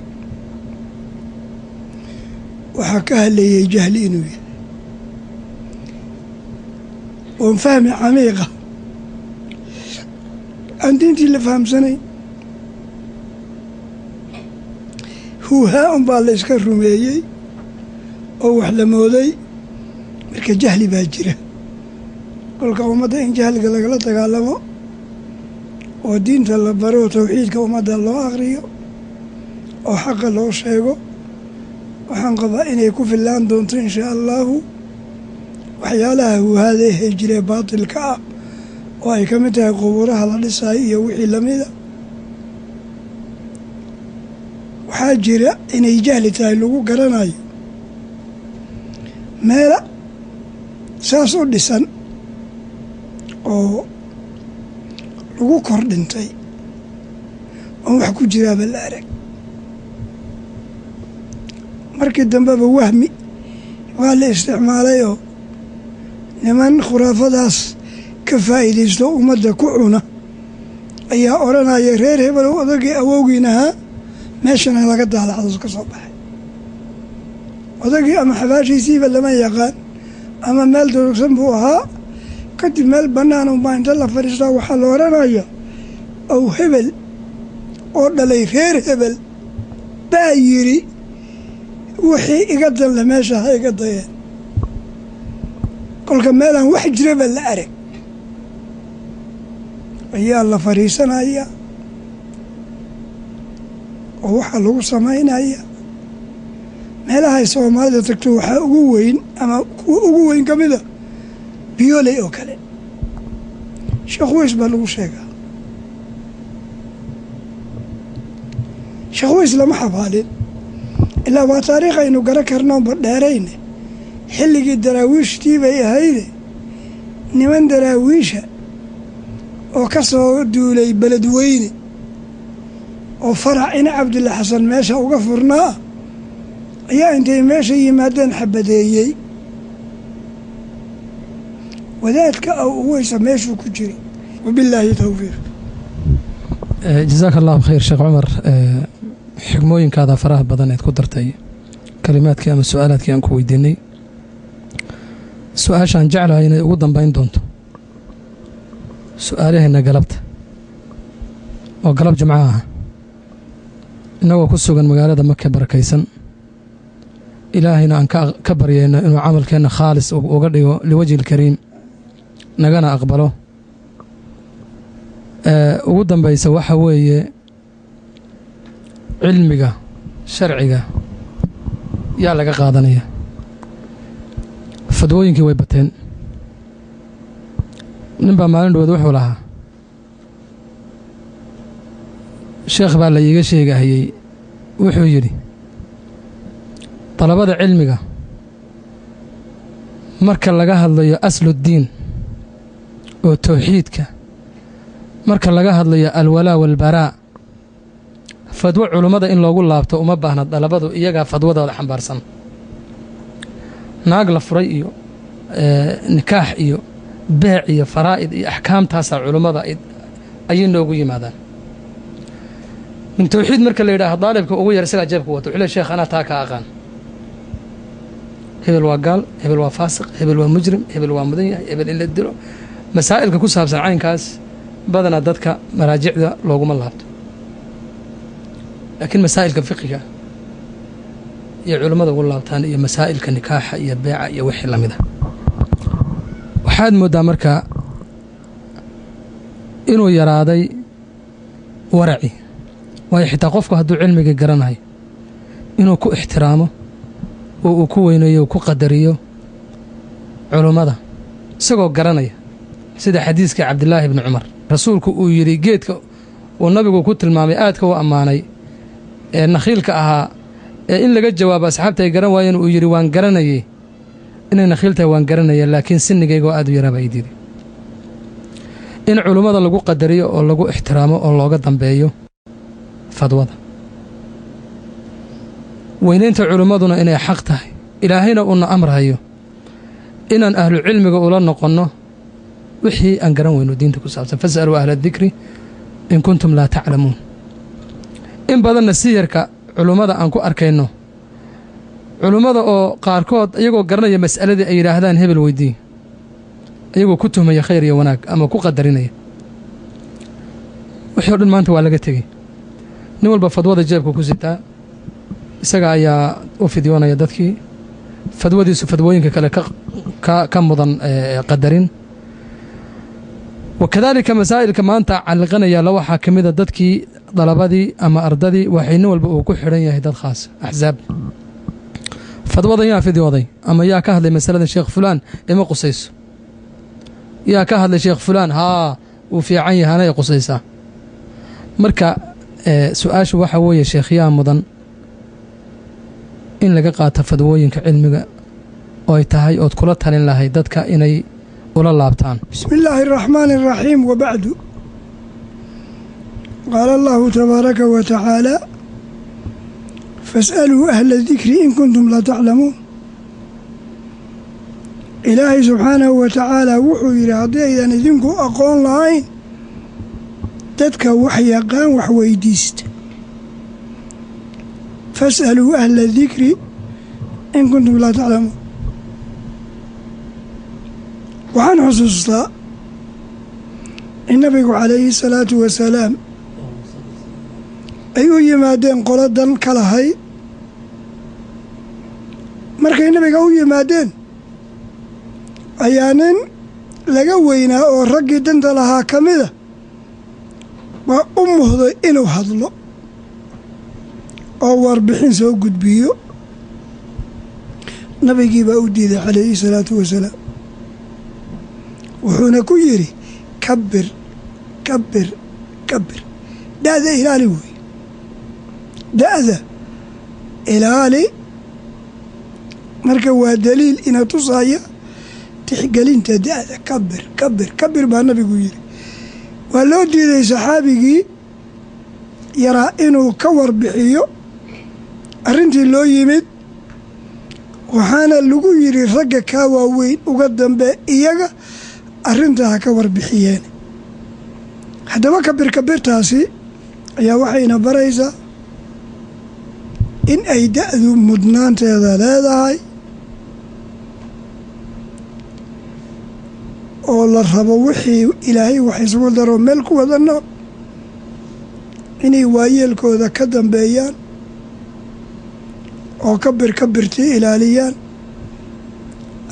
S2: waxaa ka haleeyey jahli inuu yahay oon fahmi camiiqa aan diintii la fahamsanayn. huuhaa un baa la iska rumeeyey oo wax la mooday, marka jahli baa jira. kolka ummadda in jahliga lagala dagaalamo oo diinta la baro, tawxiidka ummadda loo aqriyo oo xaqa loo sheego, waxaan qabaa inay ku fillaan doonto inshaa allahu waxyaalaha huuhaada ahee jiree baatilka ah oo ay ka mid tahay qubuuraha la dhisaayo iyo wixii lamida. waxaa jira inay jahli tahay lagu garanayo meela saas u dhisan oo lagu kor dhintay oon wax ku jiraaba la arag. markii dambeba wahmi waa la isticmaalayoo niman khuraafadaas ka faa'iidaysto ummadda ku cuna ayaa odhanaya reer hebelow odagii awowgiinahaa meeshana laga daalacdo ka soo baxay. odagii ama xabaashiisiiba lama yaqaan ama meel durugsan buu ahaa. kadib meel bannaan unbaa inta la fadhiistaa waxaa la odhanaya ow hebel oo dhalay reer hebel baa yidhi wixii iga danle meesha ha iga dayeen. kolka meelaan wax jiraba la arag ayaa la fadhiisanaya oo waxaa lagu samaynaya. meelahay soomaalida tagto waxaa ugu weyn ama kuwa ugu weyn ka mida biyooley oo kale. sheekh weys baa lagu sheegaa. sheekh weys lama xabaalin ilaa waa taariikh aynu garan karnoonba dheerayne. xilligii daraawiishtii bay ahayde niman daraawiisha oo ka soo duulay beledweyne oo farac ina cabdulla xasan meesha uga furnaa ayaa intay meesha yimaadeen xabadeeyey. wadaadka aw uweysa meeshuu ku jiray. wabilaahi towfiiq.
S1: jazaaka allahu khayr sheekh cumar. xigmooyinkaada faraha badan eed ku dartay kalimaadkii ama su-aalaadkii aan ku weydiinay. su-aashaan jeclahay inay ugu dambayn doonto su-aalaheenna galabta oo galab jimco ah innagoo ku sugan magaalada maka barakaysan, ilaahayna aan ka baryayno inuu camalkeenna khaalis uga dhigo liwajhi ilkariim, nagana aqbalo. ugu dambaysa waxa weeye cilmiga sharciga yaa laga qaadanaya. fadwooyinkii way bateen. nin baa maalin dhawood wuxuu lahaa sheekh baa la iiga sheegahayey, wuxuu yidhi dalabada cilmiga marka laga hadlayo asluddiin oo tawxiidka, marka laga hadlayo alwalaa walbaraa, fadwo culummada in loogu laabto uma baahna dalabadu iyagaa fadwadooda xambaarsan naag la furay iyo nikaax iyo beec iyo faraa'id iyo axkaamtaasaa culummada ayay noogu yimaadaan min tawxiid marka la yidhaaho daalibka ugu yar isagaa jeebka wato wuxuu le sheekh anaa taa ka aqaan hebel waa gaal hebel waa faasiq hebel waa mujrim hebel waa mudan yahay hebel in la dilo masaa'ilka ku saabsan caynkaas badanaa dadka maraajicda looguma laabto laakiin masaa'ilka fiqiga iyo culummada ugu laabtaan iyo masaa'ilka nikaaxa iyo beeca iyo wixii la mid a waxaad mooddaa marka inuu yaraaday waraci waayo xitaa qofku hadduu cilmiga garanayo inuu ku ixtiraamo oo uu ku weyneeyo ku qadariyo culummada isagoo garanaya sida xadiiska cabdilaahi bni cumar rasuulku uu yidhi geedka uu nabigu ku tilmaamay aadka u ammaanay ee nakhiilka ahaa ee in laga jawaabo asxaabta ay garan waayeen uu yidhi waan garanayey inay nakhiil tahay waan garanaya laakiin sinnigaygoo aad u yaraaba ay diiday in culummada lagu qadariyo oo lagu ixtiraamo oo looga dambeeyo fadwada weynaynta culummaduna inay xaq tahay ilaahayna uuna amrahayo inaan ahlu cilmiga ula noqonno wixii aan garan weyno diinta ku saabsan fas'aluu ahla dikri in kuntum laa taclamuun in badanna siyarka culummada aan ku arkayno culummada oo qaarkood iyagoo garanaya mas'aladii ay yidhaahdaan hebel weydii iyagoo ku tuhmaya khayr iyo wanaag ama ku qadarinaya wixii o dhan maanta waa laga tegey nin walba fadwada jeebka ku sitaa isaga ayaa u fidyoonaya dadkii fadwadiisu fadwooyinka kale ka mudan qadarin wakadaalika masaa'ilka maanta calliqanaya la waxaa ka mida dadkii dalabadii ama ardadii waxay nin walba uu ku xidhan yahay dad khaas axsaab fadwadan yaa fidyooday ama yaa ka hadlay masaladan sheekh fulaan ima qusayso yaa ka hadlay sheekh fulaan haa wuu fiican yahay anay qusaysaa marka su-aashu waxaa weeye sheekhyaa mudan in laga qaato fadwooyinka cilmiga oo ay tahay ood kula talin lahayd dadka inay ula laabtaan
S2: bismi illaahi araxmaani araxiim wabacdu qaala allahu tabaaraka wa tacaala fas'aluu ahla dikri in kuntum laa taclamuun ilaahay subxaanahu wa tacaala wuxuu yidhi haddii aydan idinku aqoon lahayn dadka wax yaqaan wax weydiista fas'aluu ahla dikri in kuntum laa taclamuun waxaan xusuustaa in nabigu calayhi salaatu wasalaam ay u yimaadeen qoladan ka lahay markay nabiga u yimaadeen ayaa nin laga weynaa oo raggii danta lahaa ka mida waa u muhday inuu hadlo oo warbixin soo gudbiyo nabigii baa u diiday calayhi salaatu wasalaam wuxuuna ku yidhi kabir kabir kabir da'da ilaali wey da'da ilaali marka waa daliil ina tusaaya tixgelinta da'da kabir kabir kabir baa nabigu yidhi waa loo diiday saxaabigii yaraa inuu ka warbixiyo arrintii loo yimid waxaana lagu yidhi ragga kaa waaweyn uga dambe iyaga arrintaa ha ka warbixiyeen haddaba kabir kabirtaasi ayaa waxayna baraysaa in ay da'du mudnaanteeda leedahay oo la rabo wixii ilaahay wax isugu daro meel ku wada nool inay waayeelkooda ka dambeeyaan oo kabir kabirtii ilaaliyaan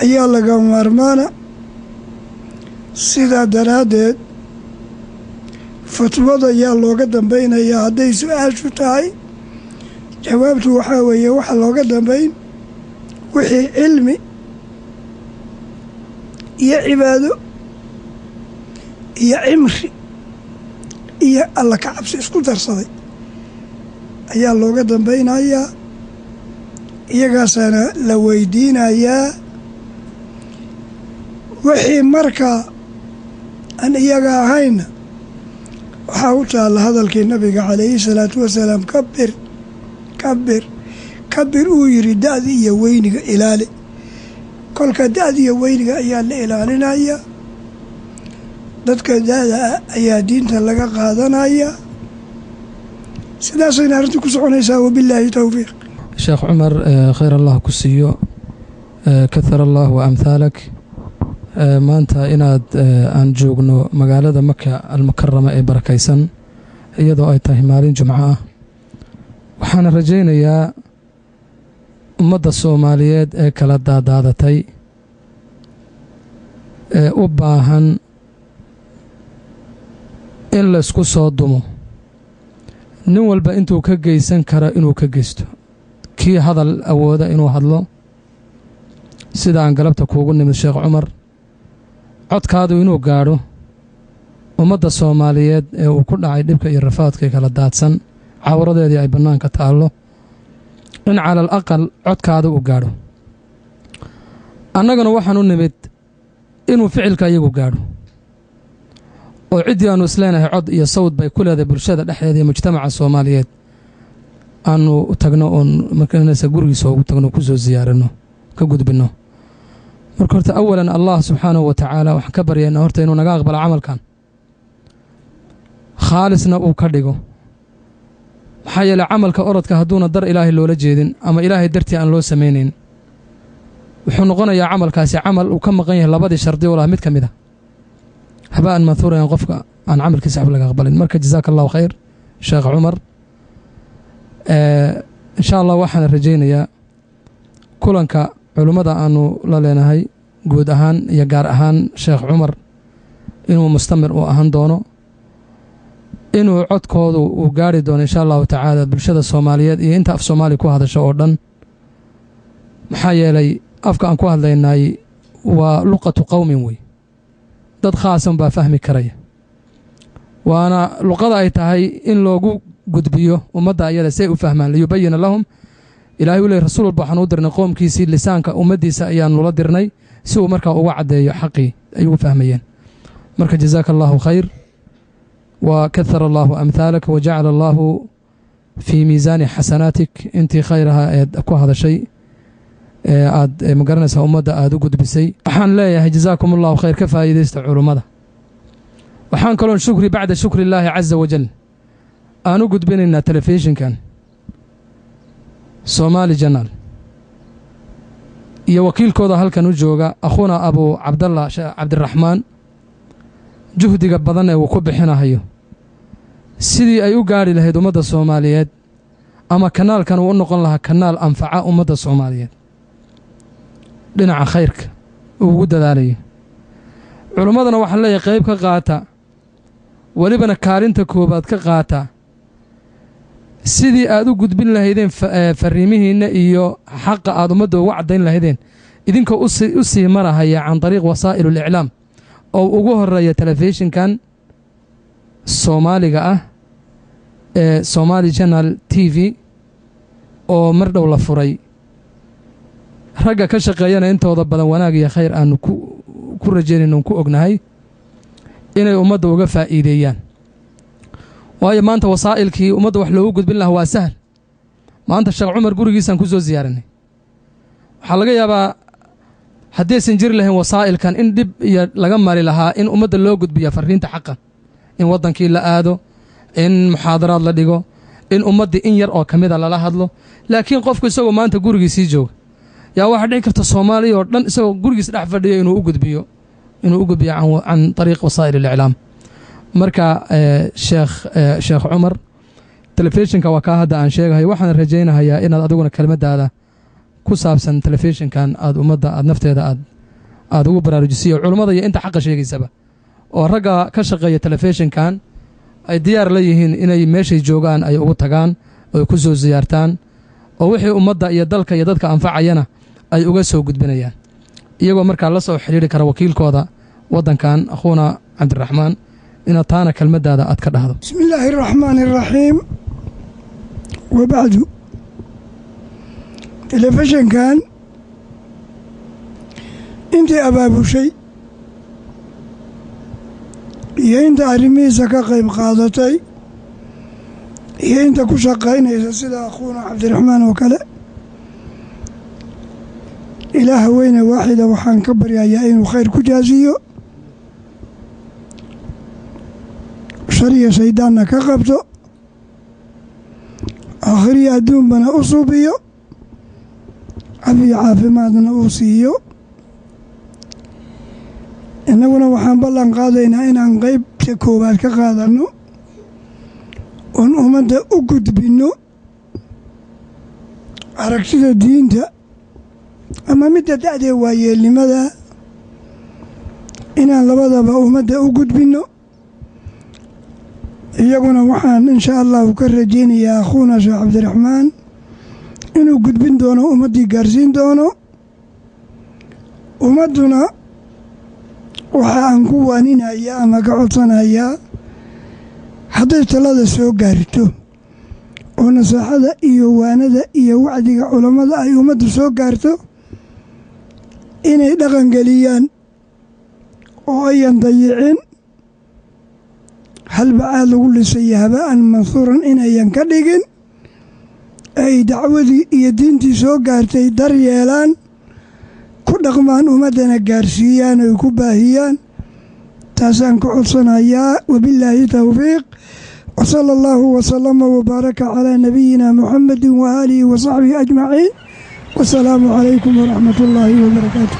S2: ayaa laga maarmaana sidaa daraaddeed fatwada yaa looga dambaynayaa hadday su-aashu tahay jawaabtu waxaa weeye waxa looga dambayn wixii cilmi iyo cibaado iyo cimri iyo alla ka cabsi isku darsaday ayaa looga dambaynayaa iyagaasaana la weydiinayaa wixii markaa aan iyaga ahayna وحاوت على هذا النبي عليه الصلاة والسلام كبر كبر كبر ويريد دادي وينك إلالي كل كدادي وينك أيال إلالنا أيا dadka daada ayaa diinta laga qaadanaya sidaasayna arrintu ku soconaysaa wabilaahi towfiiq
S1: sheekh cumar khayr allah ku siiyo kathar allah wa amthaalak maanta inaad aan joogno magaalada maka almukarama ee barakaysan iyadoo ay tahay maalin jumco ah waxaana rajaynayaa ummadda soomaaliyeed ee kala daadaadatay ee u baahan in la isku soo dumo nin walba intuu ka geysan kara inuu ka geysto kii hadal awooda inuu hadlo sida aan galabta kuugu nimid sheekh cumar codkaadu inuu gaadho ummadda soomaaliyeed ee uu ku dhacay dhibka iyo rafaadka kala daadsan cawradeedii ay bannaanka taallo in cala al aqal codkaada uu gaadho annaguna waxaan u nimid inuu ficilka iyagu gaadho oo ciddii aanu isleenahay cod iyo sawd bay ku leedahay bulshada dhexdeeda iyo mujtamaca soomaaliyeed aanu tagno oon markanaysa gurigiisa ugu tagno ku soo ziyaaranno ka gudbinno marka horta awalan allah subxaanahu wa tacaala waxaan ka baryaynaa horta inuu naga aqbalo camalkan khaalisna uu ka dhigo maxaa yeelay camalka orodka hadduuna dar ilaahay loola jeedin ama ilaahay dartii aan loo samaynayn wuxuu noqonayaa camalkaasi camal uu ka maqan yahay labadii shardi oo laha mid ka mid a habaan manhuuran qofka aan camalkiisa waxba laga aqbalin marka jazaaka allahu khayr sheekh cumar insha allah waxaan rajaynayaa kulanka culummada aanu la leenahay guud ahaan iyo gaar ahaan sheekh cumar inuu mustamir uu ahaan doono inuu codkoodu uu gaari doono insha allahu tacaala bulshada soomaaliyeed iyo inta af soomaali ku hadasho oo dhan maxaa yeelay afka aan ku hadlaynay waa luqatu qowmin wey dad khaasan baa fahmi karaya waana luqada ay tahay in loogu gudbiyo ummadda ayada si ay u fahmaan liyubayina lahum ilaahay u leey rasuul walba waxaan u dirnay qoomkiisii lisaanka ummaddiisa ayaan nula dirnay si uu markaa uga caddeeyo xaqii ay ugu fahmayeen marka jazaaka allahu khayr wa kathara allahu amthaalaka wa jacala allahu fii miisaani xasanaatik intii khayraha eed ku hadashay aad magaranaysaa ummadda aad u gudbisay waxaan leeyahay jazaakum allahu khayr ka faa'iidaysta culummada waxaan kaloon shukri bacda shukri illaahi caza wajal aan u gudbinaynaa telefishinkan soomaali janaal iyo wakiilkooda halkan u jooga akhuuna abu cabdallah cabdiraxmaan juhdiga badan ee uu ku bixinahayo sidii ay u gaadhi lahayd ummadda soomaaliyeed ama kanaalkan uu u noqon lahaa kanaal anfaca ummadda soomaaliyeed dhinaca khayrka uu ugu dadaalayo culimmadana waxaan leeyahay qayb ka qaata welibana kaalinta koobaad ka qaata sidii aad u gudbin lahaydeen fariimihiinna iyo xaqa aad ummadda ugu caddayn lahaydeen idinkoo u sii marahaya can dariiq wasaa'il اliclaam oo ugu horeeya telefishinkan soomaaliga ah ee Somali Channel TV oo mar dhow la furay ragga ka shaqeeyana intooda badan wanaag iyo khayr aanu ku rajeynayno ku ognahay inay ummadda uga faa'iideeyaan waayo maanta wasaa'ilkii ummadda wax loogu gudbin lahaa waa sahal maanta sheekh cumar gurigiisaan ku soo ziyaaranay waxaa laga yaabaa haddaysan jiri lahayn wasaa'ilkan in dhib iyo laga mari lahaa in ummadda loo gudbiya fariinta xaqa in waddankii la aado in muxaadaraad la dhigo in ummaddii in yar oo ka mida lala hadlo laakiin qofku isagoo maanta gurigiisii jooga yaa waxaa dhici karta soomaaliya oo dhan isagoo gurigiis dhex fadhiyo inuu u gudbiyo can طariiq wasaa'il اliclaam marka sheekh cumar telefishinka waa kaa hadda aan sheegahay waxaan rajaynahayaa inaad adiguna kelmaddaada ku saabsan telefishinkan aad ummadda aad nafteeda aad ugu baraarujisiyo culummada iyo inta xaqa sheegaysaba oo ragga ka shaqeeya telefishinkan ay diyaar la yihiin inay meeshay joogaan ay ugu tagaan oo ku soo ziyaartaan oo wixii ummadda iyo dalka iyo dadka anfacayana ay uga soo gudbinayaan iyagoo markaa la soo xidhiiri kara wakiilkooda waddankan akhuuna cabdiraxmaan inaad taana kelmaddaada aad ka dhahdo
S2: bismi illaahi araxmaani araxiim wabacdu telefishinkan intii abaabushay iyo inta arrimihiisa ka qayb qaadatay iyo inta ku shaqaynaysa sida akhuuna cabdiraxmaan oo kale ilaaha weyne waaxida waxaan ka baryayaa inuu khayr ku jaasiyo shariya shayddaanna ka qabto aakhiriya adduunbana u suubiyo cafiyo caafimaadna uu siiyo innaguna waxaan ballan qaadaynaa inaan qaybta koowaad ka qaadanno oon ummadda u gudbinno aragtida diinta ama midda da'dee waayeelnimada inaan labadaba ummadda u gudbinno iyaguna waxaan insha allahu ka rajaynayaa akhuuna sheekh cabdiraxmaan inuu gudbin doono ummaddii gaarsiin doono ummadduna waxa aan ku waaninayaa ama ka codsanayaa hadday talada soo gaarto oo nasaaxada iyo waanada iyo wacdiga culammada ay ummaddu soo gaarto inay dhaqangeliyaan oo ayan dayicin halbacaad lagu lisaya haba'an mansuuran inayan ka dhigin ay dacwadii iyo diintii soo gaartay daryeelaan ku dhaqmaan ummaddana gaarsiiyaan oy ku baahiyaan taasaan ka codsanayaa wabillaahi towfiiq وصلى الله وسلم وبارك على نبينا محمد وآله وصحبه أجمعين والسلام عليكم ورحمة الله وبركاته.